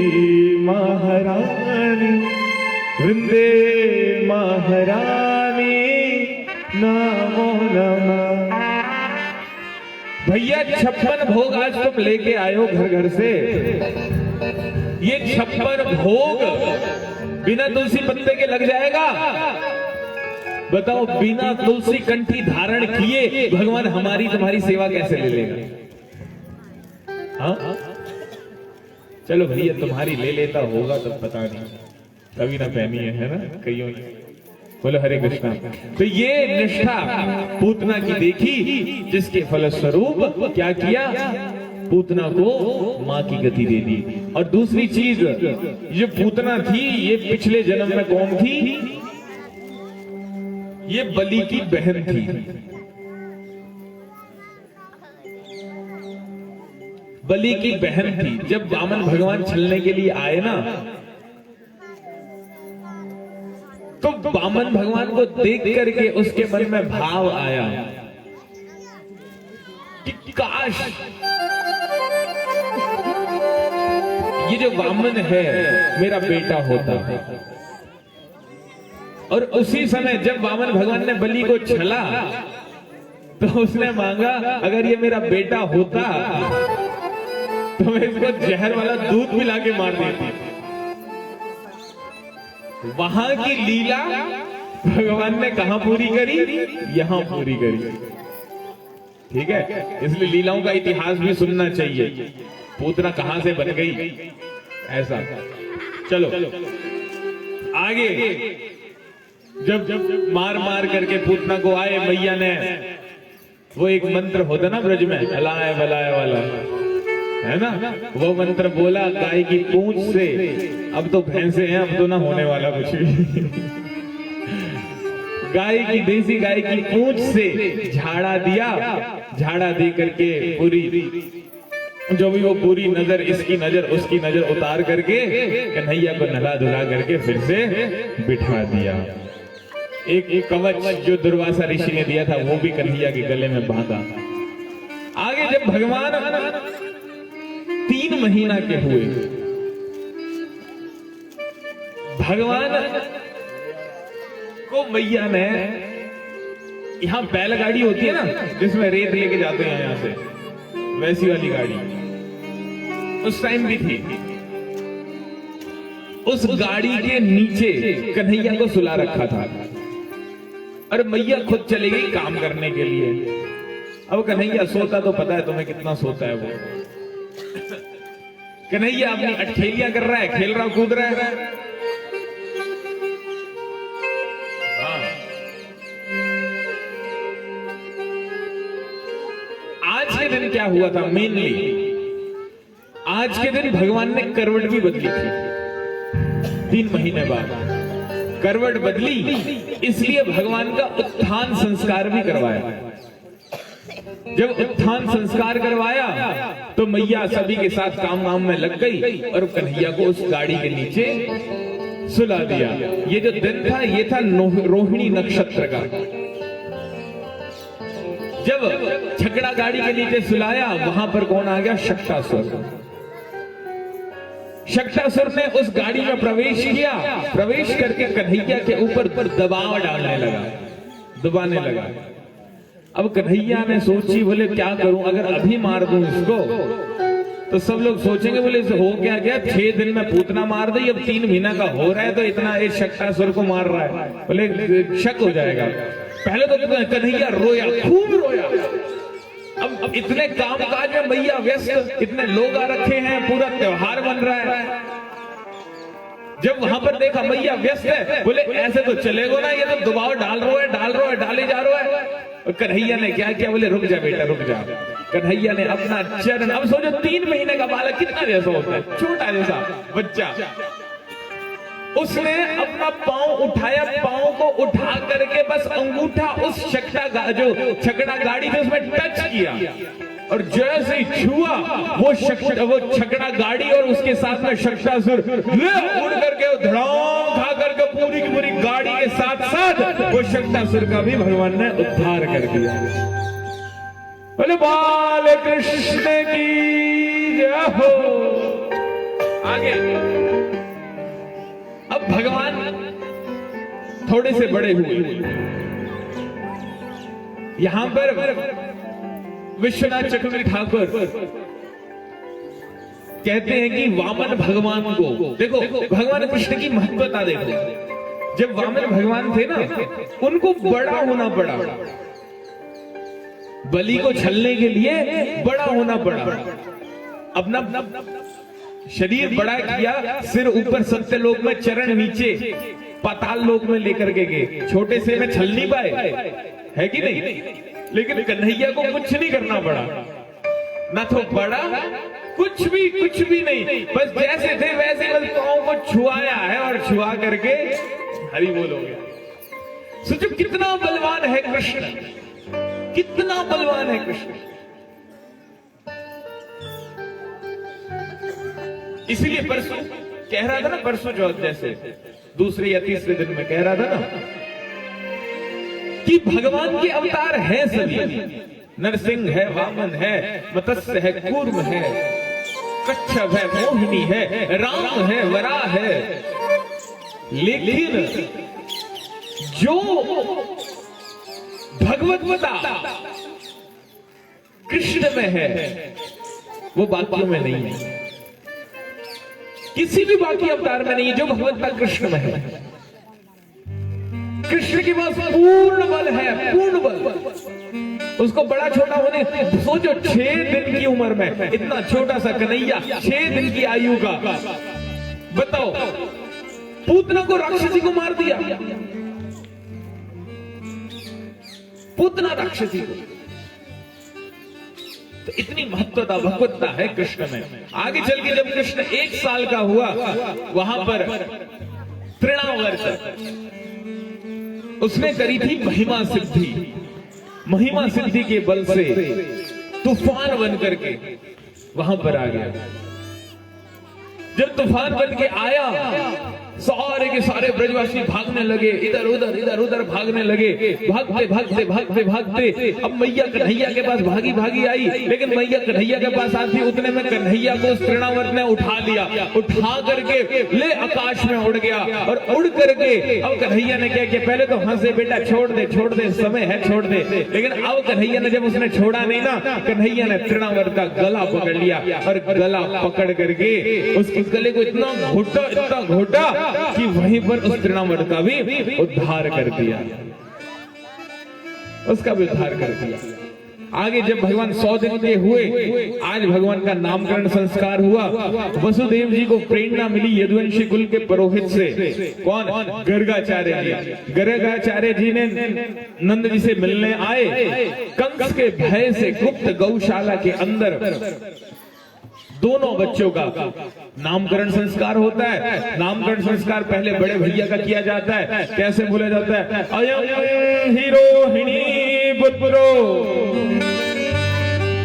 महारानी वृंदे महारानी नमो नमः। भैया 56 भोग आज तुम लेके आए हो घर घर से, ये 56 भोग बिना तुलसी पत्ते के लग जाएगा? बताओ, बिना तुलसी कंठी धारण किए भगवान हमारी तुम्हारी सेवा कैसे ले लेगा? हाँ? चलो भैया तुम्हारी ले लेता होगा तब पता नहीं, कभी ना पहनी है ना कईयों ने। बोलो हरे कृष्णा। तो ये निष्ठा पूतना की देखी, जिसके फलस्वरूप क्या किया? पूतना को मां की गति दे दी। और दूसरी चीज, ये पूतना थी, ये पिछले जन्म में कौन थी? ये बलि की बहन थी। बलि की बहन थी। जब वामन भगवान छलने के लिए आए ना, तो वामन भगवान को देख करके उसके मन में भाव आया कि काश ये जो वामन है मेरा बेटा होता। और उसी समय जब वामन भगवान ने बलि को छला तो उसने मांगा अगर ये मेरा बेटा होता तो मैं इसको जहर वाला दूध पिला के मार देती। वहां की लीला भगवान ने कहां पूरी करी? यहां पूरी करी। ठीक है, इसलिए लीलाओं का इतिहास भी सुनना चाहिए। पूतना कहां से बन गई ऐसा। चलो आगे, जब मार मार करके पूतना को आए मैया ने, वो एक मंत्र होता ना ब्रज में, हलाए बलाए वाला, है ना, वो मंत्र बोला गाय की पूंछ से। अब तो भैंसे हैं, अब तो ना होने वाला कुछ भी। गाय की, देसी गाय की पूंछ से झाड़ा दिया, झाड़ा दे करके पूरी जो भी वो पूरी नजर, इसकी नजर उसकी नजर उतार करके कन्हैया को नहला धुला करके फिर से बिठा दिया। एक कवच जो दुर्वासा ऋषि ने दिया था वो भी कन्हैया के गले में बांधा। आगे जब भगवान 3 महीना के हुए, भगवान को मैया ने, यहां बैलगाड़ी होती है ना जिसमें रेत लेके जाते हैं यहां से, वैसी वाली गाड़ी उस टाइम भी थी। उस गाड़ी के नीचे कन्हैया को सुला रखा था और मैया खुद चली गई काम करने के लिए। अब कन्हैया सोता तो पता है तुम्हें कितना सोता है वो। कन्हैया अपनी अठखेलियां कर रहा है, खेल रहा कूद रहा है। आज के दिन क्या हुआ था मेनली, आज के दिन भगवान ने करवट भी बदली थी। 3 महीने बाद करवट बदली, इसलिए भगवान का उत्थान संस्कार भी करवाया। जब उत्थान संस्कार करवाया तो मैया सभी के साथ काम वाम में लग गई और कन्हैया को उस गाड़ी के नीचे सुला दिया। ये जो दिन था ये था रोहिणी नक्षत्र का। जब छकड़ा गाड़ी के नीचे सुलाया, वहां पर कौन आ गया? शक्टासुर। शक्टासुर ने उस गाड़ी में प्रवेश किया, प्रवेश करके कन्हैया के ऊपर दबाव डालने लगा, दबाने लगा। अब कन्हैया ने सोची, बोले क्या करूं, अगर अभी मार दूं इसको तो सब लोग सोचेंगे बोले इसे हो क्या गया, 6 दिन में पूतना मार दी, अब 3 महीना का हो रहा है तो इतना एक शक्टासुर को मार रहा है, बोले शक हो जाएगा। पहले तो कन्हैया रोया, खूब रोया। अब इतने काम काज में मैया व्यस्त, इतने लोग आ रखे हैं, पूरा त्योहार बन रहा है। जब वहां पर देखा मैया व्यस्त है, बोले ऐसे तो चलेगा ना, ये तो दबाव डाल रहा है, डाले जा रहा है। और कन्हैया ने क्या किया? बोले रुक जा बेटा रुक जा। कन्हैया ने अपना चरण, अब सोचो 3 महीने का बालक कितना जैसा होता है, छोटा जैसा बच्चा, उसने अपना पांव उठाया, पांव को उठा करके बस अंगूठा उस छकड़ा गाड़ी में उसमें टच किया और जैसे ही छुआ वो छकड़ा गाड़ी और उसके साथ में शक्टासुर उड़ करके धड़ाम खा करके पूरी की पूरी गाड़ी के साथ साथ वो शक्टासुर का भी भगवान ने उद्धार कर दिया। बोले बाल कृष्ण की जय हो। आगे अब भगवान थोड़े से बड़े हुए, यहां पर विश्वनाथ चक्रवर्ती ठाकुर कहते हैं कि वामन भगवान को देखो, भगवान कृष्ण की महत्वता देखो। जब वामन भगवान थे ना, उनको बड़ा होना पड़ा, बलि को छलने के लिए बड़ा होना पड़ा, अपना शरीर बड़ा किया, सिर ऊपर सत्यलोक में, चरण नीचे पाताल लोक में लेकर के गए। छोटे से में छल नहीं पाए, है कि नहीं? लेकिन कन्हैया को कुछ नहीं करना पड़ा, ना तो बड़ा कुछ भी नहीं, बस जैसे थे वैसे बस पांव को छुआया है और छुआ करके हरि बोल हो गया। सोचो कितना बलवान है कृष्ण, कितना बलवान है कृष्ण। इसीलिए परसों कह रहा था ना, परसों चौथ जैसे दूसरे या तीसरे दिन में कह रहा था ना कि भगवान के अवतार हैं सभी, नरसिंह है, वामन है, मत्स्य है, कूर्म है, कच्छप है, मोहिनी है, राम है, वराह है, लेकिन जो भगवत्ता कृष्ण में है वो बाकियों में नहीं है, किसी भी बाकी अवतार में नहीं है जो भगवत्ता कृष्ण में है। कृष्ण के पास पूर्ण बल है, पूर्ण बल। उसको बड़ा छोटा होने, सोचो 6 दिन की उम्र में इतना छोटा सा कन्हैया, 6 दिन की आयु का, बताओ पूतना को राक्षसी को मार दिया, पूतना राक्षसी को। तो इतनी महत्वता भगवत्ता है कृष्ण में। आगे चल के जब कृष्ण 1 साल का हुआ, वहां पर तृणावर्त उसने करी थी महिमा सिद्धि। महिमा सिद्धि के बल से तूफान बन करके वहां पर आ गया। जब तूफान बन के आया, सारे के सारे ब्रजवासी भागने लगे, इधर उधर भागने लगे, भागते। अब मैया कन्हैया के पास भागी आई, लेकिन मैया कन्हैया के पास आती उतने में कन्हैया को तृणावर्त ने उठा लिया, उठा करके ले आकाश में उड़ गया। और उड़ करके अब कन्हैया ने क्या किया, पहले तो हंसे बेटा छोड़ दे समय है छोड़ दे, लेकिन अब कन्हैया ने जब उसने छोड़ा नहीं ना, कन्हैया ने तृणावर्त का गला पकड़ लिया और गला पकड़ करके उसके गले को इतना घोटा कि वहीं पर उस तृणावर्त का भी उद्धार कर दिया, उसका भी उद्धार कर दिया। आगे जब भगवान 100 दिन के हुए, आज भगवान का नामकरण संस्कार हुआ। वसुदेव जी को प्रेरणा मिली यदुवंशी कुल के पुरोहित से। कौन? गर्गाचार्य जी। गर्गाचार्य जी ने नंद जी से मिलने आए। कंस के भय से गुप्त गौशाला के अंदर दोनों बच्चों का नामकरण संस्कार होता है। नामकरण संस्कार पहले बड़े भैया का किया जाता है। कैसे बोला जाता है? अयं हि रोहिणी पुत्रो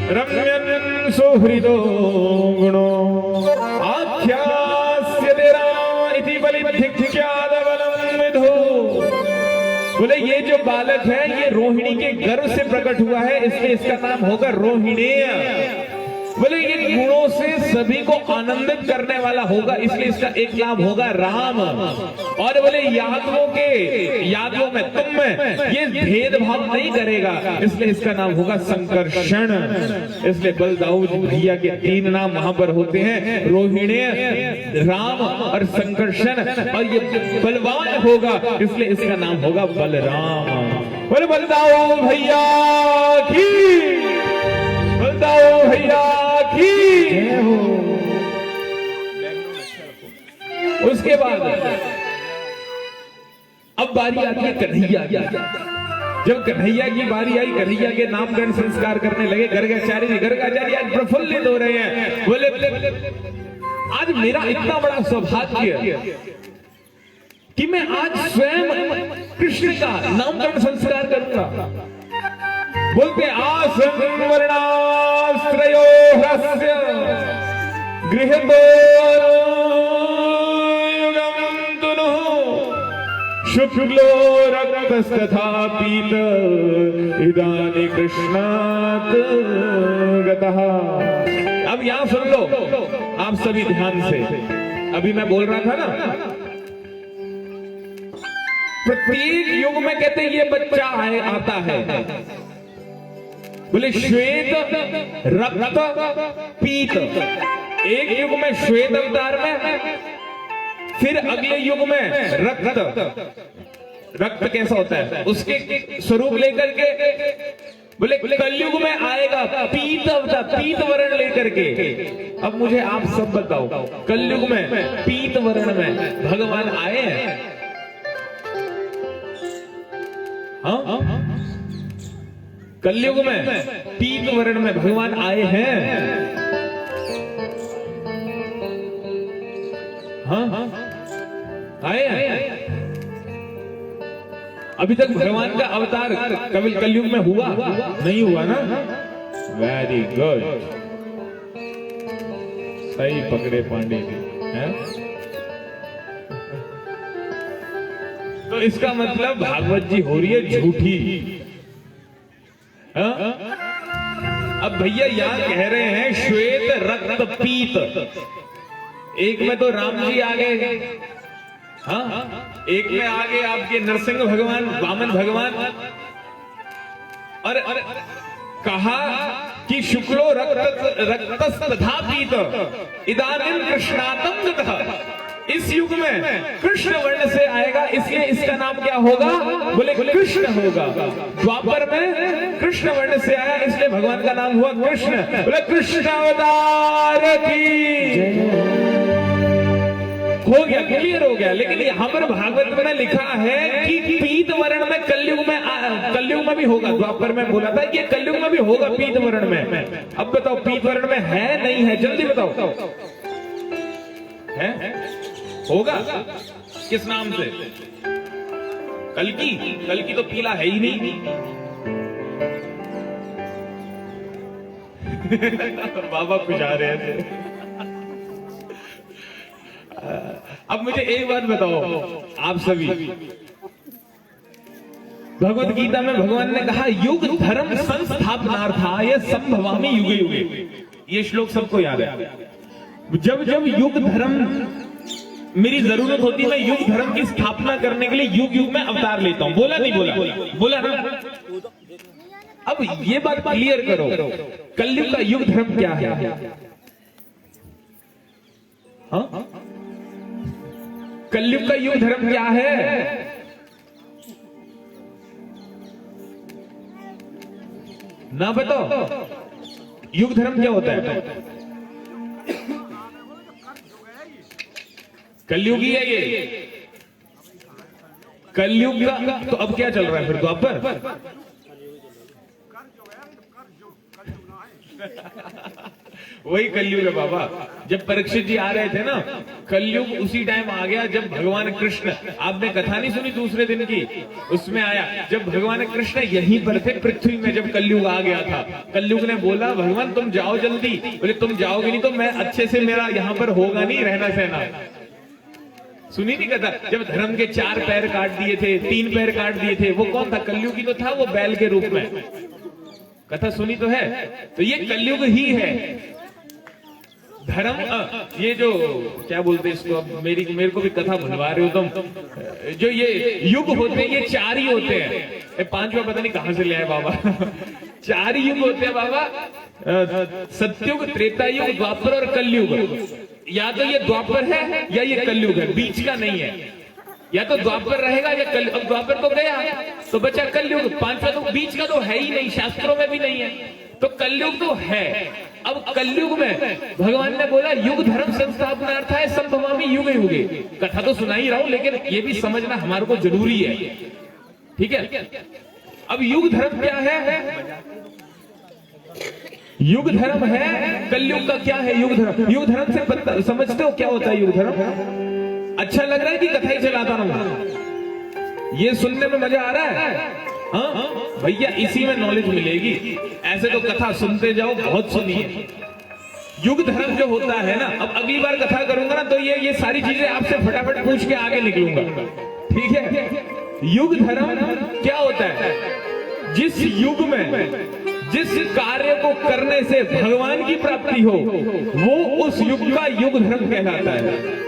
रम्यं सुहृदो गुणो आख्यास्यते राम इति बलिधिक्ष्यादबलं विधो। बोले ये जो बालक है ये रोहिणी के गर्भ से प्रकट हुआ है, इसलिए इसका नाम होगा रोहिणेय। बोले ये गुणों से सभी को आनंदित करने वाला होगा, इसलिए इसका एक नाम होगा राम। और बोले यादवों में तुम में ये भेदभाव नहीं करेगा, इसलिए इसका नाम होगा संकर्षण। इसलिए बलदाऊ भैया के 3 नाम वहां पर होते हैं, रोहिणी, राम और संकर्षण। और ये बलवान होगा, इसलिए इसका नाम होगा बलराम। बोले बलदाऊ भैया की, बलदाऊ भैया की। उसके बाद अब बारी आती है कन्हैया की। जब कन्हैया की बारी आई, कन्हैया के नामकरण संस्कार करने लगे गर्गाचार्य आज प्रफुल्लित हो रहे हैं। बोले आज मेरा इतना बड़ा सौभाग्य कि मैं आज स्वयं कृष्ण का नामकरण संस्कार करूंगा। बोलते आसन वर्णाश्रयो ह्रस्य गृहतो युगं तुनुः शुक्लो रक्तस्तथा पीत इदानीं कृष्णात् गतः। अब यहां सुन लो आप सभी ध्यान से। अभी मैं बोल रहा था ना, प्रत्येक युग में कहते हैं ये बच्चा आता है। बोले श्वेत, रक्त, पीत। एक युग में श्वेत अवतार में, फिर अगले युग में रक्त कैसा होता है उसके स्वरूप लेकर के। बोले कलयुग में आएगा पीत अवतार, पीत वर्ण लेकर के। अब मुझे आप सब बताओ, कलयुग में पीत वर्ण में भगवान आए हैं? हाँ, कलयुग में पीत वर्ण में भगवान आए हैं? हाँ, आए हैं। अभी तक भगवान का अवतार कभी कलयुग में हुआ नहीं हुआ ना? वेरी गुड, सही पकड़े पांडे जी हैं? तो इसका मतलब भागवत जी हो रही है झूठी। अब भैया यहाँ कह रहे हैं श्वेत रक्त पीत, एक में तो राम जी आ गए, हाँ, एक में आ गए आपके नरसिंह भगवान, वामन भगवान, और कहा कि शुक्लो रक्तस्तथा पीत इदानीं कृष्णातम गतः, इस युग में कृष्ण वर्ण से आएगा, इसलिए इसका नाम क्या होगा? बोले कृष्ण होगा। द्वापर में कृष्ण वर्ण से आया, इसलिए भगवान का नाम हुआ कृष्ण। बोले कृष्ण अवतार की हो गया, क्लियर हो गया। लेकिन यहाँ पर भागवत में लिखा है कि पीत वर्ण में कलयुग में भी होगा। द्वापर में बोला था कि कलयुग में भी होगा पीत वर्ण में। अब बताओ पीत वर्ण में है नहीं है? जल्दी बताओ। है? होगा किस नाम से? कल्कि तो पीला है ही नहीं। बाबा कुछ आ रहे थे। अब मुझे एक बात बताओ आप सभी, भगवत गीता में भगवान ने कहा युग धर्म संस्थापनार्थाय संभवामि युगे युगे, ये श्लोक सबको याद है। जब जब युग धर्म मेरी जरूरत होती है, मैं युग धर्म की स्थापना करने के लिए युग युग में अवतार लेता हूं। बोला नहीं बोला? बोला ना। अब ये बात क्लियर करो, कलयुग का युग धर्म क्या है? हाँ? कलयुग का युग धर्म क्या है? ना बताओ, युग धर्म क्या होता है? कलयुगी है ये, कलयुग का। तो अब क्या चल रहा है फिर? द्वापर। वही कलयुग है बाबा। जब परीक्षित जी आ रहे थे ना, कलयुग उसी टाइम आ गया जब भगवान कृष्ण, आपने कथा नहीं सुनी दूसरे दिन की, उसमें आया जब भगवान कृष्ण यहीं पर थे पृथ्वी में, जब कलयुग आ गया था। कलयुग ने बोला भगवान तुम जाओ जल्दी। बोले तुम जाओगे नहीं तो मैं अच्छे से, मेरा यहाँ पर होगा नहीं रहना सहना। सुनी नहीं कथा? जब धर्म के 4 पैर काट दिए थे, 3 पैर काट दिए थे, वो कौन था? कलयुगी तो था, वो बैल के रूप में। कथा सुनी तो है। तो ये कलयुग ही है। धर्म ये जो क्या बोलते हैं इसको, अब मेरे को भी कथा भुलवा रहे हो तुम। जो ये युग होते हैं ये 4 ही होते हैं, 5वां पता नहीं कहां से ले आए बाबा। 4 ही युग होते हैं बाबा, सत्युग, त्रेता युग, द्वापर और कलयुग। या तो ये द्वापर है या ये कलयुग है, बीच का नहीं है। या तो द्वापर रहेगा या कलयुग। अब द्वापर तो गया तो बचा कलयुग, 5वां तो बीच का तो है ही नहीं, शास्त्रों में भी नहीं है, तो कलयुग तो है। अब कलयुग में भगवान ने बोला युग धर्म संस्थापनार्थाय संभवामि युगे युगे। कथा तो सुना ही रहा हूं, लेकिन ये भी समझना हमारे को जरूरी है, ठीक है? अब युग धर्म क्या है? युग धर्म है, कलयुग का क्या है? युग धर्म। युग धर्म से समझते हो क्या होता है युग धर्म? अच्छा लग रहा है कि कथा ही चलाता रहूं? ये सुनने में मजा आ रहा है? हाँ भैया, इसी में नॉलेज मिलेगी। ऐसे तो कथा सुनते जाओ, बहुत सुनिए। युग धर्म जो होता है ना, अब अगली बार कथा करूंगा ना तो ये सारी चीजें आपसे फटाफट पूछ के आगे निकलूंगा, ठीक है? युग धर्म क्या होता है? जिस युग में जिस कार्य को करने से भगवान की प्राप्ति हो, वो उस युग का युग धर्म कहलाता है।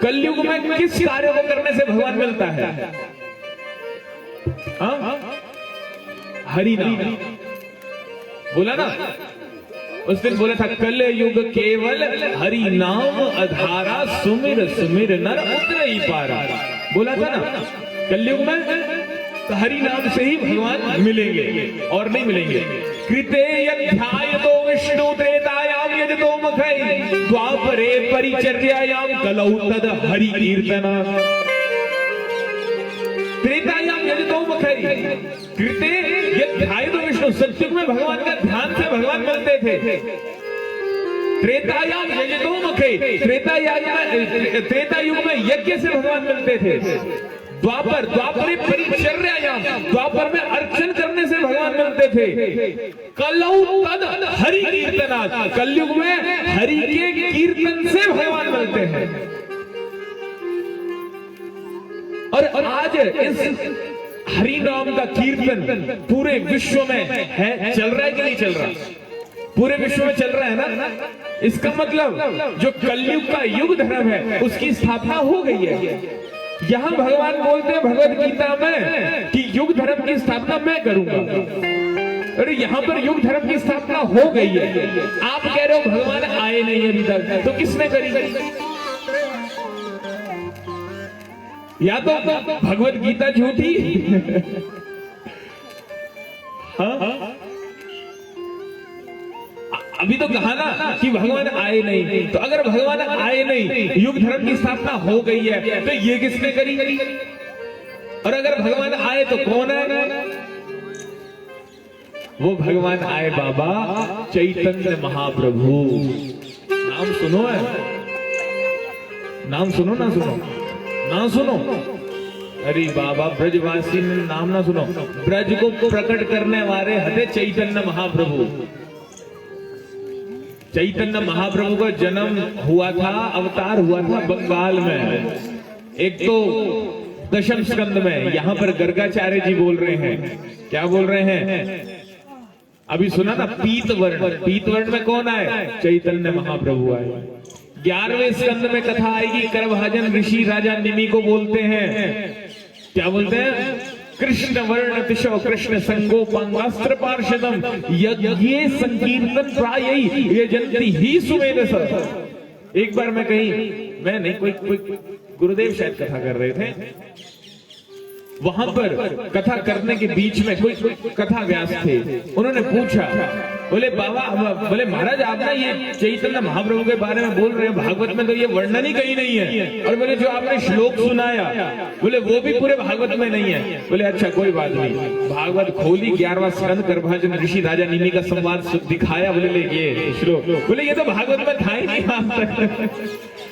कलयुग में किस कार्य को करने से भगवान मिलता है? हरि नाम। बोला ना उस दिन, बोला था कल युग केवल हरि नाम आधारा, सुमिर सुमिर नर उतरई पारा। बोला था ना, कलयुग में तो हरि नाम से ही भगवान मिलेंगे और नहीं मिलेंगे। कृते यध्यायतो विष्णु त्रेतायाम यजतो मखै, द्वापरे परिचर्यायाम कलौ तद हरि कीर्तना। त्रेतायाम यजतो मखै, कृते यध्यायतो विष्णु, सत्युग में भगवान का ध्यान से भगवान मिलते थे। त्रेतायाम यजतो मखै, त्रेता युग में यज्ञ से भगवान मिलते थे। द्वापरे परिचर्यायाम, द्वापर में अर्चन करने से भगवान मिलते थे। कलौ तद हरि कीर्तना, कलयुग में हरि के कीर्तन से भगवान मिलते हैं। और आज इस हरि नाम का कीर्तन पूरे विश्व में है, चल रहा है कि नहीं चल रहा? पूरे विश्व में चल रहा है ना। इसका मतलब जो कलयुग का युग धर्म है उसकी स्थापना हो गई है। यहां भगवान बोलते हैं भगवत गीता में कि युग धर्म की स्थापना मैं करूंगा। अरे यहाँ पर युग धर्म की स्थापना हो गई है। आप कह रहे हो भगवान आए नहीं अभी तक, तो किसने करी? या तो भगवत गीता झूठी हाँ? अभी तो कहा ना कि भगवान आए नहीं, तो अगर भगवान आए नहीं, युग धर्म की स्थापना हो गई है, तो ये किसने करी? और अगर भगवान आए तो कौन है? वो भगवान आए बाबा चैतन्य महाप्रभु। नाम सुनो है, नाम सुनो ना सुनो ना सुनो। अरे बाबा ब्रजवासी ने नाम ना सुनो। ब्रज को प्रकट करने वाले हटे चैतन्य महाप्रभु। चैतन्य महाप्रभु का जन्म हुआ था, अवतार हुआ था बंगाल में। एक तो दशम स्कंद में। यहां पर गर्गाचार्य जी बोल रहे हैं, क्या बोल रहे हैं? अभी सुना ना, पीतवर्ण। पीतवर्ण में कौन आए? चैतन्य महाप्रभु आए। 11वें स्कंद में कथा आएगी, करभाजन ऋषि राजा निमि को बोलते हैं, क्या बोलते हैं? कृष्ण वर्ण तिशो कृष्ण संगोपांगास्त्र पार्षदम यज्ञे संकीर्तन प्रायई ये जंती ही सुमेध सर। एक बार मैं कहीं, मैं नहीं, कोई गुरुदेव शायद कथा कर रहे थे, वहां पर कथा करने के बीच में कोई कथा व्यास थे। उन्होंने पूछा, बोले बाबा, बोले महाराज आप ना ये चैतन्य महाप्रभु के बारे में बोल रहे हैं, भागवत में तो ये वर्णन ही कहीं नहीं है। और बोले जो आपने श्लोक सुनाया, बोले वो भी पूरे भागवत में नहीं है। बोले अच्छा कोई बात नहीं। भागवत खोली, 11वां स्कंद, करभाजन ऋषि राजा निमि का संवाद दिखाया। बोले ले ये श्लोक, बोले ये तो भागवत में था ही नहीं।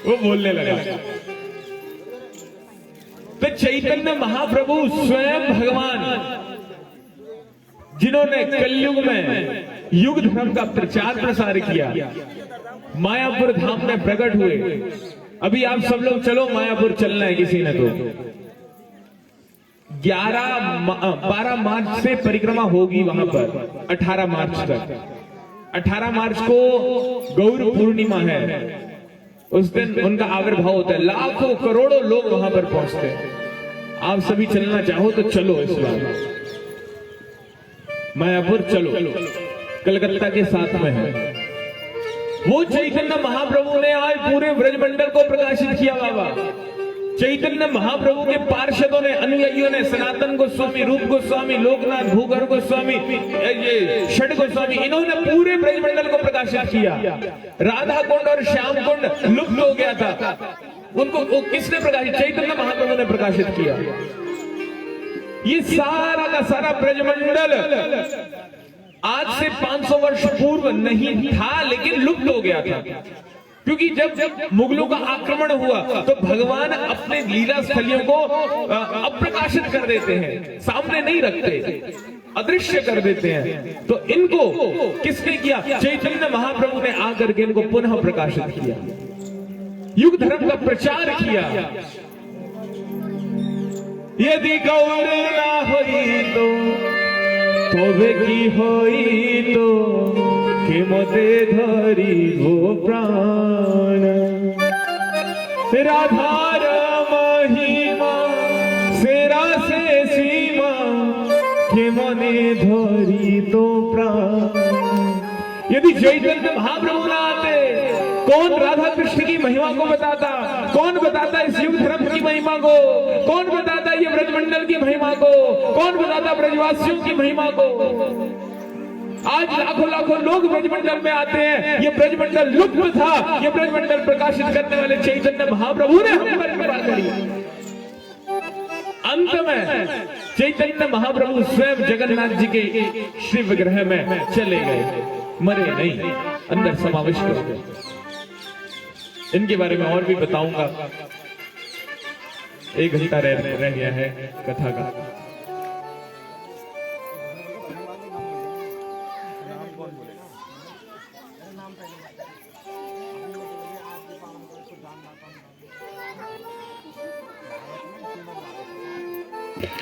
वो बोलने लगा। तो चैतन्य महाप्रभु स्वयं भगवान, जिन्होंने कलयुग में युग धर्म का प्रचार प्रसार किया, मायापुर धाम में प्रकट हुए। अभी आप सब लोग चलो, मायापुर चलना है किसी ने तो। 12 मार्च से परिक्रमा होगी वहां पर, 18 मार्च तक। 18 मार्च को गौर पूर्णिमा है, उस दिन उनका आविर्भाव होता है। लाखों करोड़ों लोग वहां पर पहुंचते हैं। आप सभी चलना चाहो तो चलो इस बार मायापुर चलो, कलकत्ता के साथ में है। वो चैतन्य महाप्रभु ने आज पूरे ब्रजमंडल को प्रकाशित किया बाबा। चैतन्य महाप्रभु के पार्षदों ने, अनुयायियों ने, सनातन गोस्वामी, रूप गोस्वामी, लोकनाथ, भूगर गोस्वामी, ये षड गोस्वामी, इन्होंने पूरे ब्रजमंडल को प्रकाशित किया। राधा कुंड और श्याम कुंड लुप्त हो गया था, उनको किसने प्रकाशित? चैतन्य महाप्रभु ने प्रकाशित किया। ये सारा का सारा ब्रजमंडल आज से 500 वर्ष पूर्व नहीं था, लेकिन लुप्त हो गया था। क्योंकि जब मुगलों का आक्रमण हुआ तो भगवान अपने लीला स्थलियों को अप्रकाशित कर देते हैं, सामने नहीं रखते, अदृश्य कर देते हैं। तो इनको किसने किया? चैतन्य महाप्रभु ने आकर के इनको पुनः प्रकाशित किया, युग धर्म का प्रचार किया। यदि गौर ना होई तो की होई तो के मोते धरी वो प्राण। राधार महिमा सेरा से सीमा के मने धरी तो प्राण। यदि चैतन्य महाप्रभु ना आते, कौन राधा कृष्ण की महिमा को बताता? कौन बताता इस युग धर्म की महिमा को? कौन बताता ये ब्रजमंडल की महिमा को? कौन बताता ब्रजवासियों की महिमा को? आज लाखों लाखों लोग ब्रजमंडल में आते हैं। ये ब्रजमंडल लुप्त था, ये ब्रजमंडल प्रकाशित करने वाले चैतन्य महाप्रभु ने हम पर कृपा करी। अंत में चैतन्य महाप्रभु स्वयं जगन्नाथ जी के श्री विग्रह में चले गए, मरे नहीं, अंदर समाविष्ट हो गए। इनके बारे में और भी बताऊंगा, 1 घंटा रह गया है कथा का।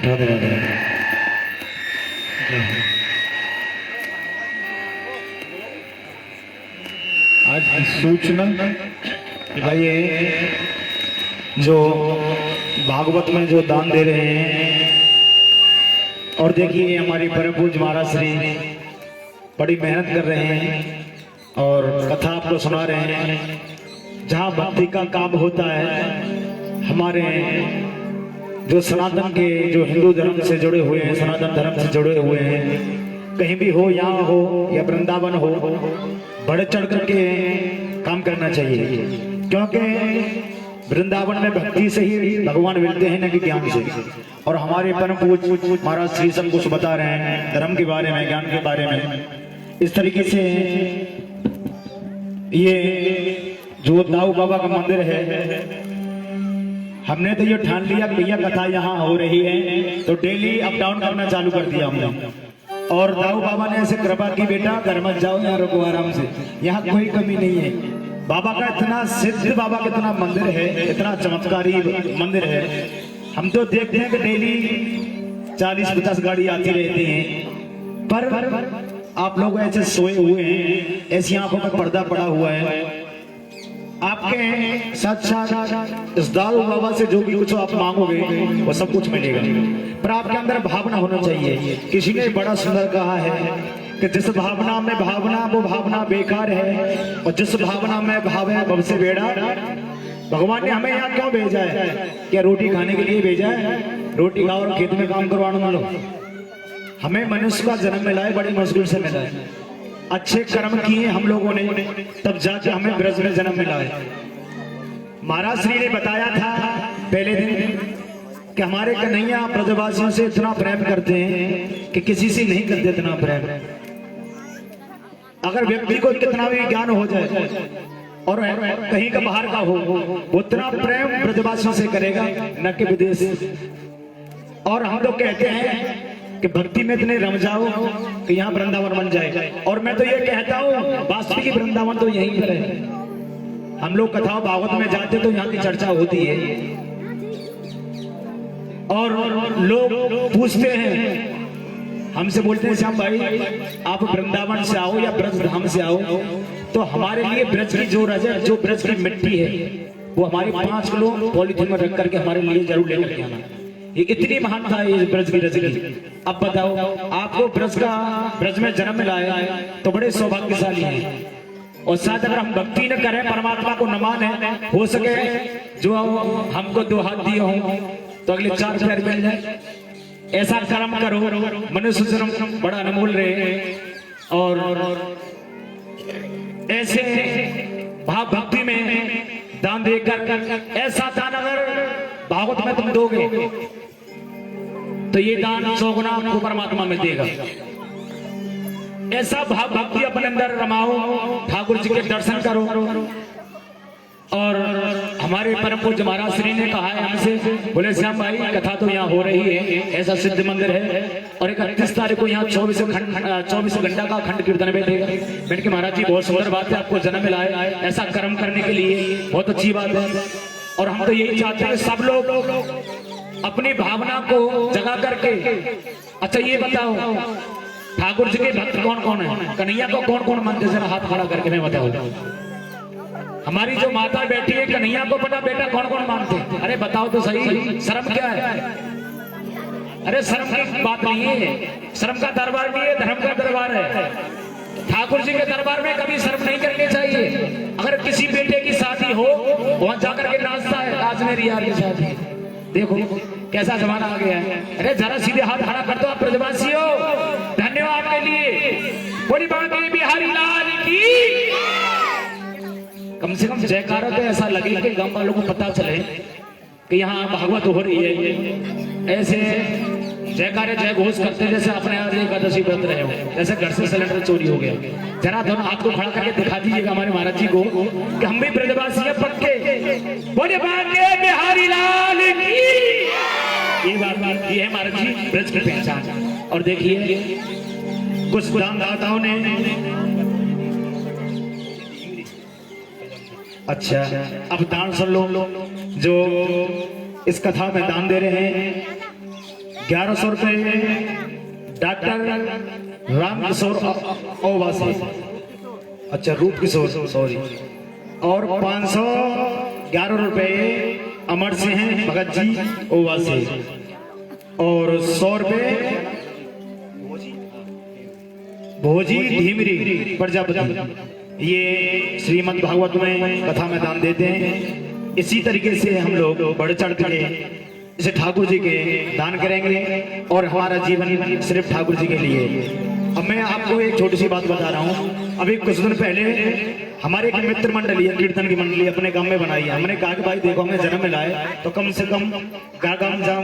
राधे राधे। सूचना भाई ये जो भागवत में जो दान दे रहे हैं, और देखिए हमारी परम पूज्य महाराज श्री बड़ी मेहनत कर रहे हैं और कथा आपको सुना रहे हैं। जहाँ भक्ति का काम होता है, हमारे जो सनातन के जो हिंदू धर्म से जुड़े हुए हैं, सनातन धर्म से जुड़े हुए हैं, कहीं भी हो, यहाँ हो या वृंदावन हो, बढ़ चढ़ करके काम करना चाहिए, क्योंकि वृंदावन में भक्ति से ही भगवान मिलते हैं, न कि ज्ञान से। और हमारे परम पूज्य महाराज श्री सब कुछ बता रहे हैं धर्म के बारे में, ज्ञान के बारे में। इस तरीके से ये जो दाऊ बाबा का मंदिर है, हमने तो ये ठान लिया कि भैया कथा यहाँ हो रही है तो डेली अप डाउन करना चालू कर दिया हमने। और दाऊ बाबा ने ऐसे कृपा की, बेटा घर मत जाओ, यहाँ रुको आराम से, यहाँ कोई कमी नहीं है। बाबा का इतना सिद्ध, बाबा का इतना मंदिर है, इतना चमत्कारी मंदिर है। हम तो देखते हैं कि डेली 40-50 गाड़ी आती रहती हैं, पर आप लोग ऐसे सोए हुए हैं, ऐसी आंखों में पर्दा पड़ा हुआ है। आपके साथ इस दाऊ बाबा से जो भी कुछ आप मांगोगे वो सब कुछ मिलेगा, पर आपके अंदर भावना होना चाहिए। किसी ने बड़ा सुंदर कहा है कि जिस भावना में भावना वो भावना बेकार है, और जिस भावना में भाव है भव से बेड़ा। भगवान ने हमें यहाँ क्यों भेजा है? क्या रोटी खाने के लिए भेजा है? रोटी खाओ और खेत में काम करो, आनंद लो। हमें मनुष्य का जन्म मिला है, बड़ी मुश्किल से मिला है। अच्छे कर्म किए हम लोगों ने, तब जाके हमें ब्रज में जन्म मिला है। महाराज श्री ने बताया था पहले दिन कि हमारे कन्हैया ब्रजवासियों से इतना प्रेम करते हैं कि किसी से नहीं करते इतना प्रेम। अगर व्यक्ति को कितना भी ज्ञान हो जाए और कहीं का बाहर का हो, उतना प्रेम ब्रजवासियों से करेगा, न कि विदेश। और हम लोग कहते हैं कि भक्ति में इतने रम जाओ कि यहाँ वृंदावन बन जाए। और मैं तो ये कहता हूँ, वास्तविक वृंदावन तो यहीं पर है। हम लोग कथा भागवत में जाते तो यहाँ की चर्चा होती है, और लोग पूछते हैं, हमसे बोलते हैं श्याम भाई आप वृंदावन से आओ या ब्रज धाम से आओ, तो हमारे लिए ब्रज की जो रजत, जो ब्रज की मिट्टी है, वो हमारे 5 किलो पॉलीथीन में रख करके हमारे लिए जरूर लेकर के आना। ये इतनी महानता है इस ब्रज की रज की। अब बताओ, आपको ब्रज में जन्म मिला है तो बड़े सौभाग्यशाली हैं। और साथ अगर हम भक्ति न करें, परमात्मा को न माने, हो सके जो हमको 2 हाथ दिए हों तो अगले 4 पैर मिल जाए। ऐसा कर्म करो, मनुष्य जन्म बड़ा अनमोल रहे। और ऐसे भाव भक्ति में दान देकर, ऐसा दान अगर भागवत में तुम दोगे तो ये दान 100 गुना आपको परमात्मा में देगा। ऐसा भाव भक्ति अपने अंदर रमाओ, ठाकुर जी के दर्शन करो। और हमारे परम पूज्य महाराज श्री ने कहा है हमसे, बोले श्याम भाई कथा तो यहाँ हो रही है, ऐसा सिद्ध मंदिर है, और 31 तारीख को यहाँ 24 घंटा का खंड कीर्तन बैठेगा। मैंने कहा महाराज जी बहुत सुंदर बात है, आपको जन्म मिला है ऐसा कर्म करने के लिए, बहुत अच्छी बात है। और हम तो यही चाहते हैं सब लोग अपनी भावना को जगा करके। अच्छा ये बताओ, ठाकुर जी के भक्त कौन कौन है? कन्हैया को कौन कौन मानते? जरा हाथ खड़ा करके मैं बताओ। हमारी जो माता बैठी है, कन्हैया को पता बेटा कौन कौन मानते? अरे बताओ तो सही, शर्म क्या है? अरे शर्म की बात नहीं है, शर्म का दरबार नहीं है, धर्म का दरबार है। ठाकुर जी के दरबार में कभी शर्म नहीं करनी चाहिए। अगर किसी बेटे की शादी हो, वहां जाकर के नाचता है, आज मेरी यार की शादी, देखो कैसा जमाना आ गया है। अरे जरा सीधे हाथ खड़ा कर दो आप ब्रजवासियों, धन्यवाद के लिए। बोली बांके बिहारी लाल की। कम से कम जयकारा तो ऐसा लगे कि गांव वालों को पता चले कि यहाँ भागवत हो रही है। ऐसे जयकारे जय घोष करते जैसे अपने आज एकादशी व्रत रहे हो, जैसे घर से सिलेंडर चोरी हो गया। जरा दोनों हाथ को खड़ा करके दिखा दीजिएगा हमारे महाराज जी को कि हम भी ब्रजवासी हैं पक्के। बोले बांके बिहारी लाल की। ये बात ये है महाराज जी ब्रज की पहचान। और देखिए कुछ दानदाताओं ने, अच्छा अब दान सुन लो, जो इस कथा में दान दे रहे हैं 1100 रुपए डॉक्टर रामकिशोर ओवासी, अच्छा रूप किशोर, सॉरी। और 511 रुपए अमर सिंह भगत जी ओवा से, और 100 रुपए भोजी ढीमरी प्रजापति, ये श्रीमद् भागवत में कथा में दान देते हैं। इसी तरीके से हम लोग बढ़ चढ़ के इसे ठाकुर जी के दान करेंगे और हमारा जीवन सिर्फ ठाकुर जी के लिए। अब मैं आपको एक छोटी सी बात बता रहा हूँ। अभी कुछ दिन पहले हमारे एक मित्र मंडली है, कीर्तन की मंडली अपने गांव में बनाई है। हमने कहा कि भाई देखो हमें जन्म मिला है तो कम से कम गाँव